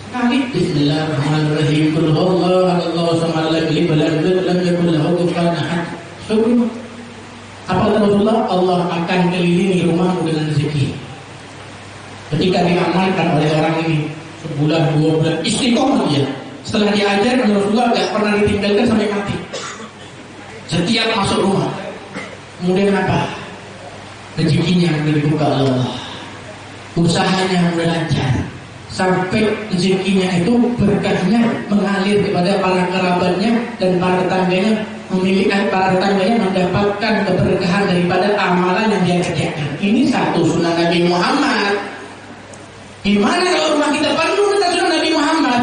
Sekali Bismillahirrahmanirrahim. Qul huwallahu ahad Allahu samad lam yalid wa lam yulad wa lam yakul lahu kufuwan ahad. Apa kata Rasulullah? Allah akan kelilingi rumahmu dengan rezeki. Ketika diamalkan oleh orang ini sebulan, 2 bulan, istiqomah dia. Setelah diajar oleh Rasulullah, tidak pernah ditinggalkan sampai mati. Setiap masuk rumah. Kemudian apa? Rezekinya yang dibuka Allah. usahanya belajar, sampai rezekinya itu berkahnya mengalir kepada para kerabatnya dan para tetangganya, memiliki para tetangganya mendapatkan keberkahan daripada amalan yang dia kerjakan. Ini satu sunnah Nabi Muhammad. Gimana kalau rumah kita penuh dengan sunnah Nabi Muhammad?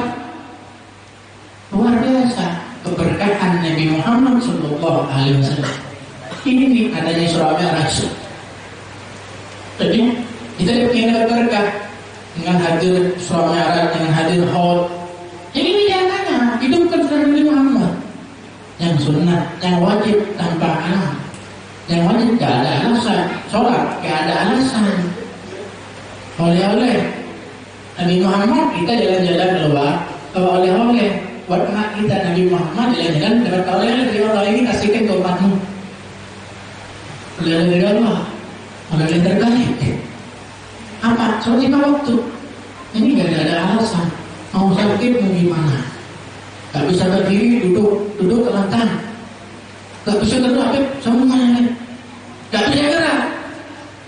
Luar biasa keberkahan Nabi Muhammad Sallallahu Alaihi Wasallam. Ini nih adanya Isra Mi'raj. Jadi kita ingin berkah dengan hadir Isra Mi'raj, dengan hadir Haud. Ini jangan hidupkan sunnah Nabi Muhammad. Yang sunnah, yang wajib tanpa alam, yang wajib gak ada alasan, sholat gak ada alasan. Oleh-oleh Nabi Muhammad kita jalan-jalan keluar, kalau oleh-oleh buat anak kita Nabi Muhammad jalan-jalan dapat oleh-oleh dari Allah ini kasihkan ke umatmu. Oleh-oleh dari Allah, oleh-oleh terbaik. Apa? Sholat 5 waktu. Ini gak ada alasan. Mau sakit mau gimana? Gak bisa berdiri, duduk kelentang. Gak bisa gerak, semuanya. Gak bisa gerak.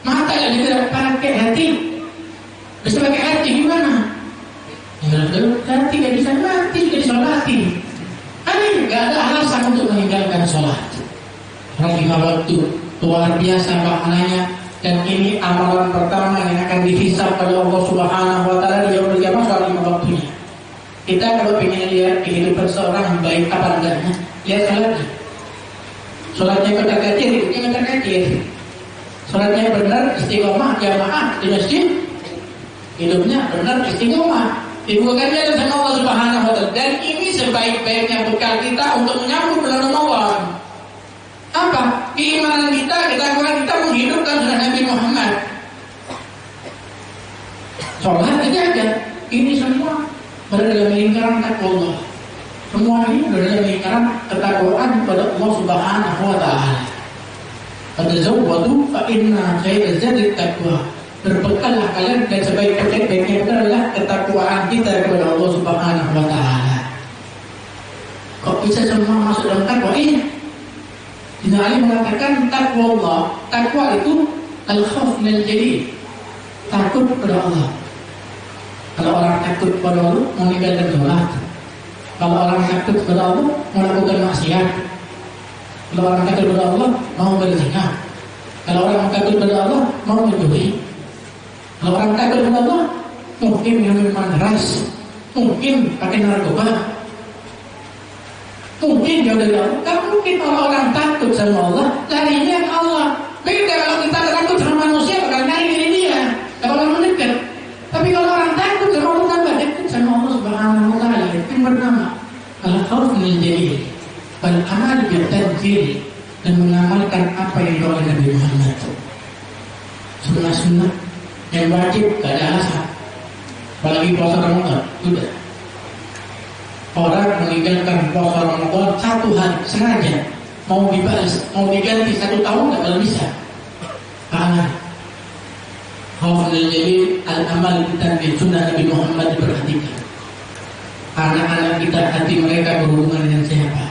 Mata gak bisa gerak, pakai hati. Bisa pakai hati gimana? Hati gak bisa mati, sudah disolati. Gak ada alasan untuk meninggalkan sholat. Sholat 5 waktu, luar biasa pahalanya. Dan ini amalan pertama yang akan dihisab pada Allah Subhanahu Wa Taala di yaumul qiyamah, sholat 5 waktunya. Kita kalau ingin lihat kehidupan seorang baik apa enggaknya, lihat sholatnya. Sholatnya kotak kacir, hidupnya kotak kacir. Sholatnya benar, istiqomah, jamaah di masjid. Hidupnya benar, istiqomah. Dibukakan dia sama Allah Subhanahu Wa Taala. Dan ini sebaik-baiknya bekal kita untuk menyambut bulan Ramadan. Apa? Keimanan kita, ketakwaan kita menghidupkan sunnah Nabi Muhammad. Sholat aja. Ini semua berada dalam lingkaran takwa Allah. Semua ini berada dalam lingkaran ketakwaan kepada Allah Subhanahu Wa Taala. Fatazawwadu fa inna khairaz zadi taqwa. Berbekallah kalian dan sebaik-baiknya bekal adalah ketakwaan kita kepada Allah Subhanahu Wa Taala. Kok bisa semua masuk dalam takwa ini? Dina Ali mengatakan takwa Allah. Takwa itu al-khauf minal jalil. Takut kepada Allah. Kalau orang takut kepada Allah, mau meninggalkan sholat. Kalau orang takut kepada Allah, melakukan maksiat. Kalau orang takut kepada Allah, mau berzina. Kalau orang takut kepada Allah, mau mencuri. Kalau orang takut kepada Allah, mungkin minum minuman keras, mungkin pakai narkoba, mungkin jauh dari Allah. Kan mungkin kalau orang takut sama Allah, larinya ke Allah. Beda kalau kita takut sama manusia, bakal nyari diri dia. Kalau orang mendekat. Tapi kalau orang takut sama Allah, tambah dekat sama Allah Subhanahu Wa Taala. Itu yang pertama. Al-khauf minal jalil, wal amal bil tanzil, dan mengamalkan apa yang dibawa Nabi Muhammad. Sunnah-sunnah yang wajib gak ada alasan. Apalagi puasa Ramadan, sudah. Orang meninggalkan puasa Ramadan 1 hari sengaja mau dibalas, mau diganti 1 tahun gak bisa. Karena Alhamdulillah al-amal kita di sunnah Nabi Muhammad diperhatikan. Anak-anak kita hati mereka berhubungan dengan siapa?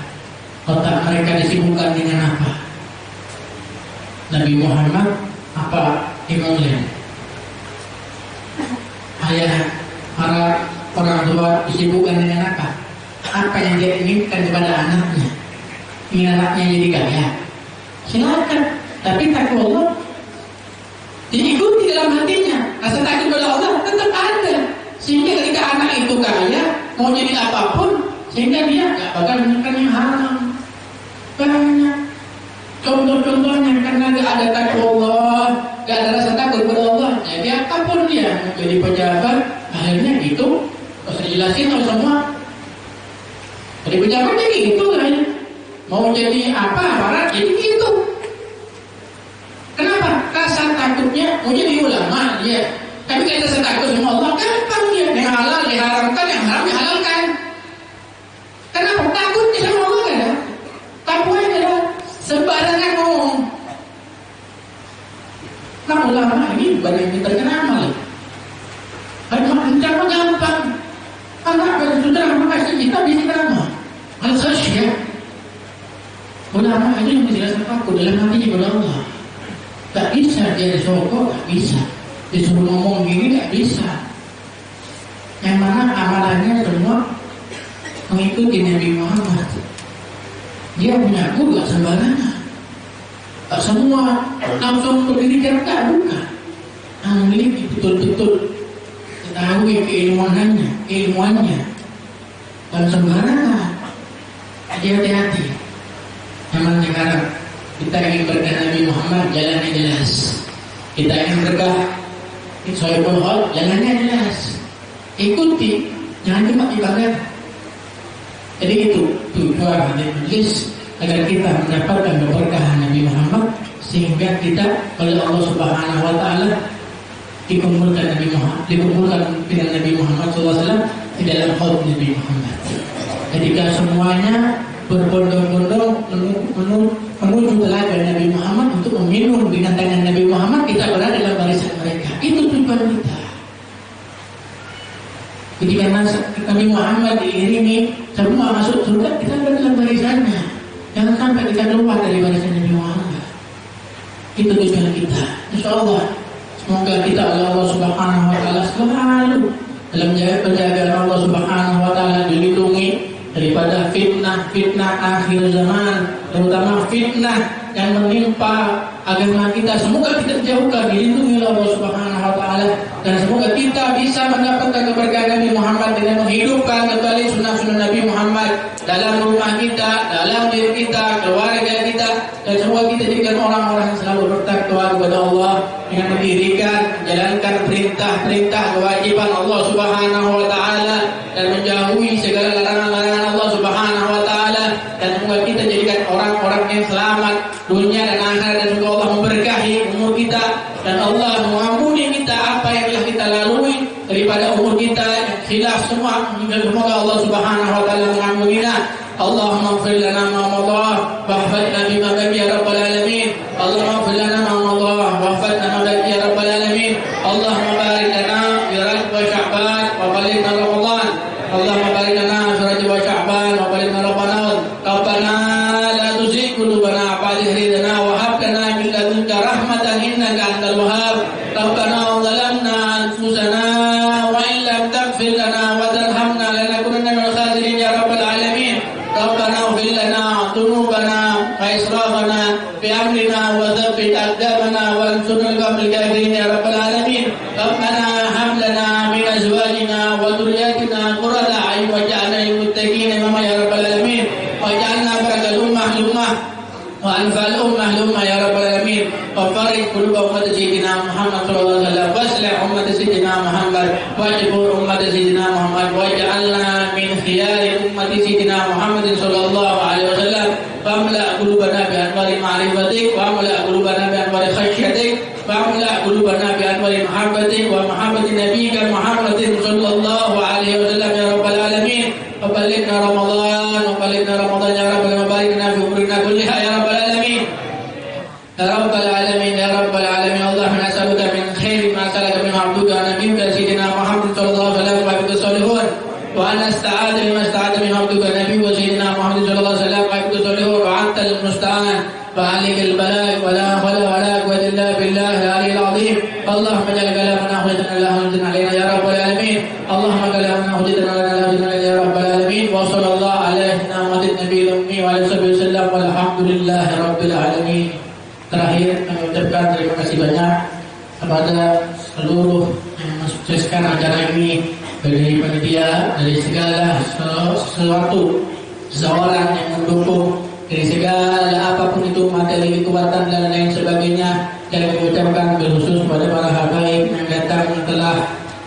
Otak mereka disibukkan dengan apa? Nabi Muhammad apa Imam lain? Ayah, para orang tua disibukkan dengan apa? Apa yang dia inginkan kepada anaknya? Ingin anaknya jadi kaya? Silakan. Tapi takwa Allah diikuti dalam hatinya. Rasa takut kepada Allah tetap ada. Sehingga ketika anak itu kaya, mau jadi apapun, sehingga dia gak bakal menekan yang haram. Banyak contoh-contohnya karena gak ada takwa Allah, gak ada rasa takut kepada Allah. Jadi apapun dia mau jadi pejabat, akhirnya gitu. Gak usah jelasin kalau semua. Jadi pejabat jadi gitu kan. Mau jadi apa, aparat jadi gitu. Kenapa? Rasa takutnya mau jadi ulama dia. Tapi kita rasa takut sama Allah, gampang dia. Yang halal diharamkan, yang haram dihalalkan. Kenapa? Takutnya sama Allah kan? Takwanya adalah sembarangan ngomong. Nah ulama ini bukan yang terkenal malah. Mencapai gampang. Anak sudah makasih kita bisa nama. Al-Khasyah. Ulama ini yang menjelaskan takut dalam hatinya kepada Allah. Tak bisa dia sokok, tak bisa. disuruh ngomong gini nggak bisa. Yang mana amalannya semua mengikuti Nabi Muhammad. Dia punya guru gak sembarangan. Tak semua langsung berdiri tak bukan. Memiliki betul-betul ketahui keilmuannya. Dan sembarangan. Hati-hati. Memang sekarang kita ingin berkah Nabi Muhammad, jalannya jelas. Kita ingin berkah Sohibul Hal, jalannya jelas. Ikuti, jangan cuma ibadah. Jadi itu tujuan hadis majlis agar kita mendapatkan keberkahan Nabi Muhammad, sehingga kita oleh Allah Subhanahu Wa Taala dikumpulkan dengan Nabi Muhammad SAW di dalam haud Nabi Muhammad. Ketika semuanya berbondong-bondong menuju telaga Nabi Muhammad untuk meminum dengan tangan Nabi Muhammad, kita berada dalam barisan mereka. Itu tujuan kita. Ketika Nabi Muhammad diiringi semua masuk surga, kita berada dalam barisannya. Jangan sampai kita keluar dari barisan Nabi Muhammad. Itu tujuan kita. Insyaallah semoga kita oleh Allah Subhanahu Wa Taala selalu dalam penjagaan Allah Subhanahu Wa Taala dilindungi daripada fitnah akhir zaman, terutama fitnah yang menimpa agama kita. Semoga kita jauhkan, dilindungi oleh Allah Subhanahu Wa Taala, dan semoga kita bisa mendapatkan keberkahan Nabi Muhammad dengan menghidupkan kembali sunnah-sunnah Nabi Muhammad dalam rumah kita, dalam diri kita, keluarga kita, dan semoga kita jadikan orang-orang yang selalu bertakwa kepada Allah dengan mendirikan, menjalankan perintah-perintah kewajiban Allah Subhanahu Wa Taala dan menjauhi segala larangan-larangan Allah Subhanahu Wa Taala, dan semoga kita jadikan orang-orang yang selamat dunia dan akhirat, dan semoga Allah memberkahi umur kita dan Allah mengampuni kita apa yang telah kita lalui daripada umur kita yang khilaf semua. Semoga Allah Subhanahu Wa Taala mengampuninya. Allahumma ighfir lana ma madha wahfadna bima baqiya ya rabbal alamin. Allahumma ighfir lana ma madha wahfadna bima baqiya ya rabbal alamin. Allahumma barik lana fi Rajab wa Sya'ban wa balighna Ramadan. Allahumma barik lana fi Rajab wa Sya'ban wa balighna Ramadan. Rabbana la tuzigh qulubana ba'da idh hadaytana wa hab lana min ladunka rahmatan innaka antal wahhab. Rabbana zalamna anfusana wa in lam taghfir lana wa tarhamna lanakunanna minal khasirin ya rabbal alamin. ربنا اغفر لنا ذنوبنا وإسرافنا في أمرنا وثبت أقدامنا وانصرنا القوم الكافرين يا رب العالمين. ربنا هب لنا من أزواجنا وذرياتنا قرة أعين واجعلنا للمتقين إماما يا رب العالمين. واجعلنا بركة الأمة لأمة وأنفع الأمة لأمة يا رب العالمين. وفرج قلوب أمة سيدنا محمد صلى الله عليه وسلم واصلح أمة سيدنا محمد واجبر أمة سيدنا محمد واجعلنا من خيار أمة سيدنا محمد صلى الله عليه وسلم. واملأ قلوبنا بأنوار معرفتك واملأ قلوبنا بأنوار خشيتك واملأ قلوبنا بأنوار محبتك ومحبة نبيك محمد صلى الله عليه وسلم يا رب العالمين. وبلغنا رمضان يا رب وباركنا في أمورنا كلها يا رب العالمين. يا رب العالمين يا رب العالمين. اللهم نسألك من خير ما سألك منه عبدك ونبيك سيدنا محمد صلى الله عليه وسلم وعبد الصالحون، وأن استعاذ بما استعاذ منه عبدك النبي وسيدنا محمد صلى الله عليه وسلم وعبد الصالحون، وأنت المستعان وعليك البلاء ولا حول ولا قوة إلا بالله العلي العظيم. اللهم اجعل كلامنا حجة لنا حجة علينا يا رب العالمين. اللهم كلامنا حجة لنا حجة علينا يا رب العالمين. وصلى الله على محمد النبي الأمي وعلى آله وسلم والحمد لله رب العالمين. Terakhir kami ucapkan terima kasih banyak kepada seluruh yang mensukseskan acara ini, dari panitia, dari segala sesuatu, seseorang yang mendukung, dari segala apapun itu materi, kekuatan dan lain sebagainya. Dan kami ucapkan berkhusus kepada para habaib yang datang telah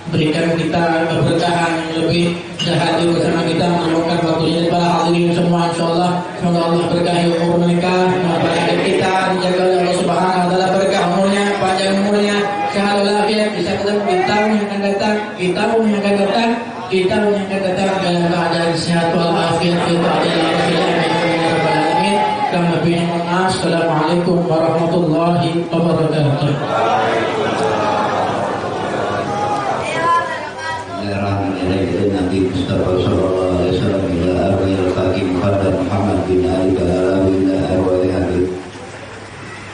berikan kita keberkahan yang lebih hadir bersama kita, menemukan waktunya para hadirin semua. Insyaallah semoga Allah berkahi umur mereka, memberkati kita, dijaga oleh Allah Subhanahu Wa Taala, berkah umurnya, panjang umurnya, sehat walafiat, bisa ketemu di tahun yang akan datang, di tahun yang akan datang, di tahun yang akan datang dalam keadaan sehat walafiat, kita adalah alamin. Kami lebih mohon maaf. Assalamualaikum warahmatullahi wabarakatuh. Nabi Mustafa sallallahu alaihi wasallam ila arwahil hakim Muhammad Muhammad bin Ali Balala bin arwahil Habib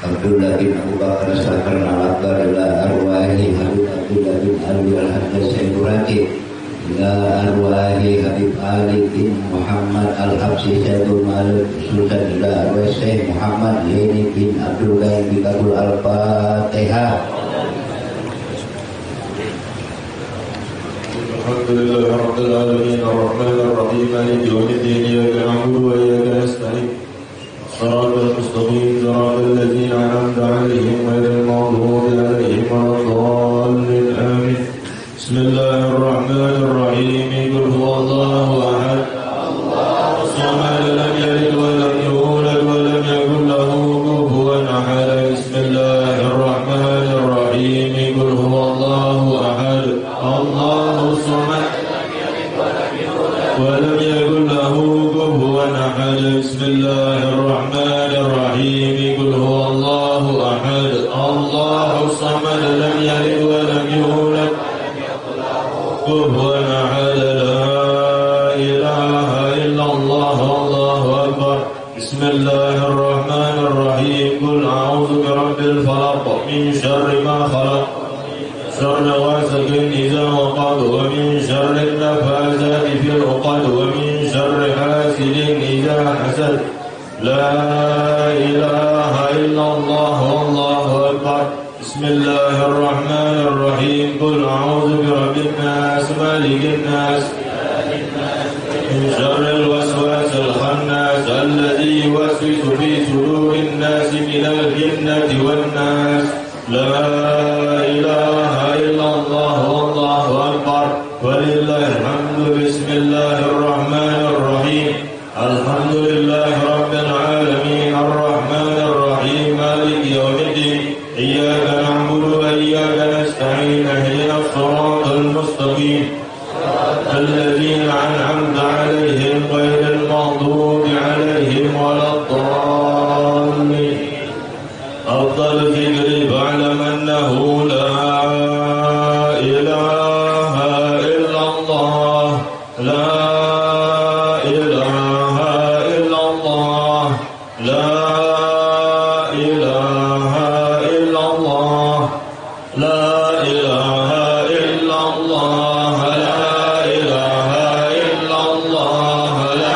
Abdullah bin Abu Bakar Sakar al-Akbar ila arwahil Habib Abdullah bin Alwi Al-Haddad Sayyidul Rakib ila arwahi Habib Ali bin Muhammad Al-Habsyi Sayyidul Malik Sultan ila arwahi Syekh Muhammad Zaini bin Abdul Ghaib bin Abdul Al-Fatihah. Alhamdulillah Rabbil Alamin Ar-Rahmanir Rahim Maliki yawmiddin Iyyaka na'budu wa iyyaka nasta'in Shiratal mustaqim Shiratal ladzina an'amta 'alaihim ghairil maghdubi 'alaihim waladdallin Amin. Bismillahir Rahmanir Rahim Qul huwallahu ahad Allahu samad lam yalid wa lam yulad wa lam yakul lahu kufuwan ahad. Bismillahir Rahmanir Rahim Qul huwallahu ahad Allahu samad ولم يكن له كفوا أحد. بسم الله الرحمن الرحيم قل هو الله أحد الله الصمد لم يلد ولم يولد كفوا أحد. لا إله إلا الله الله أكبر. بسم الله الرحمن الرحيم قل أعوذ برب الفلق من شر ما خلق شر غاسق إذا وقب ومن شر النفاثات في العقد ومن شر حاسد إذا حسد. لا إله إلا الله والله أكبر. بسم الله الرحمن الرحيم قل أعوذ برب الناس مالك الناس من شر الوسواس الخناس الذي يوسوس في صدور الناس من الجنة والناس. لا إله إلا الله والله أكبر ولله الحمد. بسم الله الرحمن الرحيم الحمد لله رب العالمين الرحمن الرحيم مالك يوم الدين إياك نعبد وإياك نستعين اهدنا الصراط المستقيم الذين أنعمت عليهم غير المغضوب عليهم ولا الضالين. أفضل ذكر فاعلم أنه لا إله إلا الله لا إله إلا الله لا إله إلا الله لا إله إلا الله لا إله إلا الله لا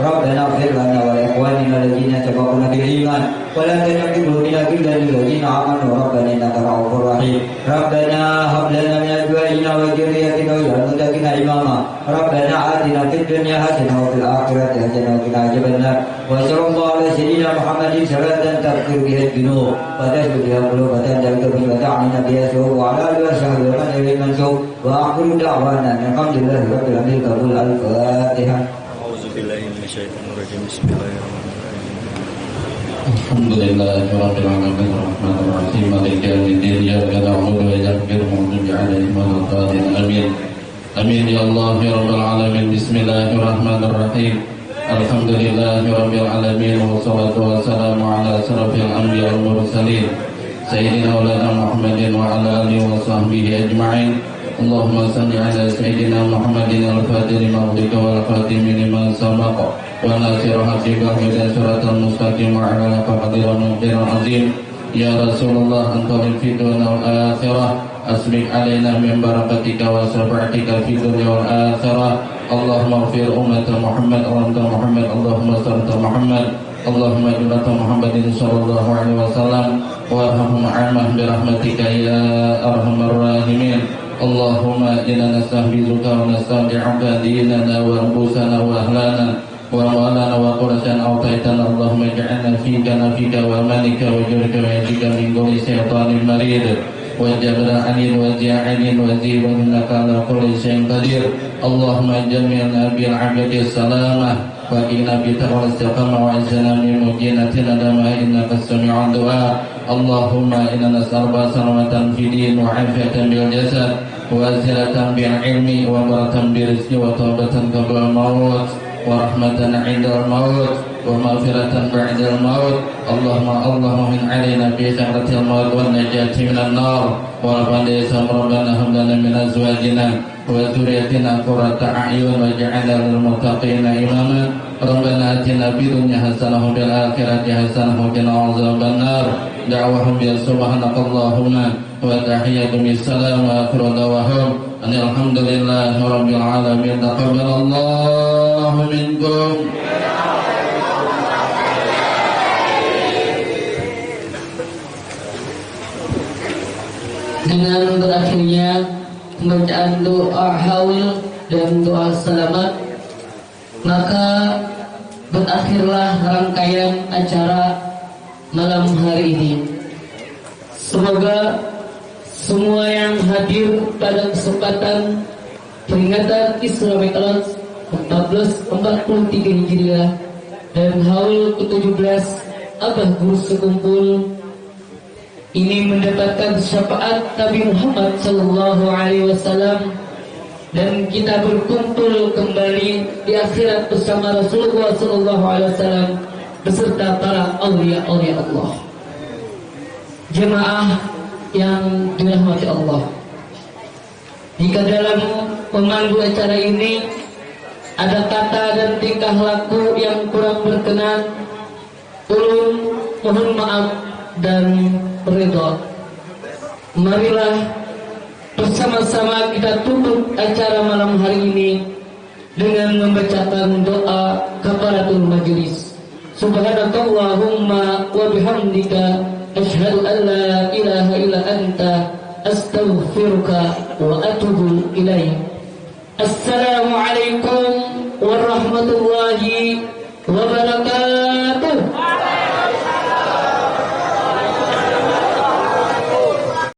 ربنا اغفر لنا ولإخواننا الذين سبقونا بالإيمان ولا تجعل في قلوبنا غلا للذين آمنوا ربنا إنك رؤوف رحيم ربنا هب لنا من أزواجنا وذرياتنا واجعلنا للمتقين إماما ربنا آتنا في الدنيا حسنة وفي الآخرة حسنة وقنا عذاب النار وصلى الله على سيدنا محمد صلاة تغفر بها الذنوب وتشفي بها القلوب وتنجل به وتعنينا بها السوء وعلى آله وصحبه ومن إليه المنسوب وآخر دعوانا أن الحمد لله رب العالمين قبول الفاتحة. أعوذ بالله من الشيطان الرجيم بسم الله الرحمن الرحيم الحمد لله رب العالمين الرحمن الرحيم مالك يوم الدين إياك نعبد وإياك نستعين عليهم الضالين آمين آمين يا الله يا رب العالمين بسم الله الرحمن الرحيم الحمد لله رب العالمين والصلاة والسلام على أشرف الأنبياء والمرسلين سيدنا مولانا محمد وعلى آله وصحبه أجمعين اللهم صل على سيدنا محمد الفاتح لما أغلق والخاتم لما سبق وناصر حقيقة هدى صراط المستقيم وعلى قدر المقدار العظيم يا رسول الله أنت في الدنيا والآخرة أسبق علينا من بركتك وشفاعتك في الدنيا والآخرة اللهم اغفر أمة محمد وأنت محمد اللهم صل على محمد اللهم جملة محمد صلى الله عليه وسلم وارحمهم عامة برحمتك يا أرحم الراحمين اللهم إنا نستحفظك ونستودعك ديننا وأنفسنا وأهلنا وأموالنا وكل شيء أعطيتنا اللهم اجعلنا فيك نفيك وأمانك وجرك ويدك من كل شيطان مريض وجبر عنين وجاعل وزير إنك على كل شيء قدير اللهم جمعنا بالعبد السلامة وقنا بتقوى الاستقامة وعزنا من مجينة ندامة إنك السميع الدعاء اللهم إنا نسألك سلامة في دين وعافية بالجسد وزلة بالعلم وبركة برزق وتوبة قبل الموت ورحمة عند الموت ومغفرة بعد الموت اللهم من علينا في سكرة الموت والنجاة من النار ربنا هب لنا من أزواجنا وذريتنا قرة أعين واجعلنا للمتقين إماما ربنا آتنا في الدنيا حسنة وفي الآخرة حسنة وقنا عذاب النار دعوهم سبحانك اللهم وتحياتهم السلام وآخر دعواهم أن الحمد لله رب العالمين تقبل الله منكم. Dengan berakhirnya pembacaan doa haul dan doa selamat, maka berakhirlah rangkaian acara malam hari ini. Semoga semua yang hadir pada kesempatan peringatan Isra Mi'raj 1443 Hijriah dan haul ke-17 Abah Guru Sekumpul ini mendapatkan syafaat Nabi Muhammad sallallahu alaihi wasallam dan kita berkumpul kembali di akhirat bersama Rasulullah sallallahu alaihi wasallam beserta para aulia-aulia Allah. Jemaah yang dirahmati Allah, jika dalam memandu acara ini ada kata dan tingkah laku yang kurang berkenan, tolong mohon maaf dan ridha. Marilah bersama-sama kita tutup acara malam hari ini dengan membacakan doa kafaratul majlis. Subhanakallahumma wa bihamdika asyhadu an la ilaha illa anta astaghfiruka wa atubu ilaik. Assalamualaikum warahmatullahi wabarakatuh.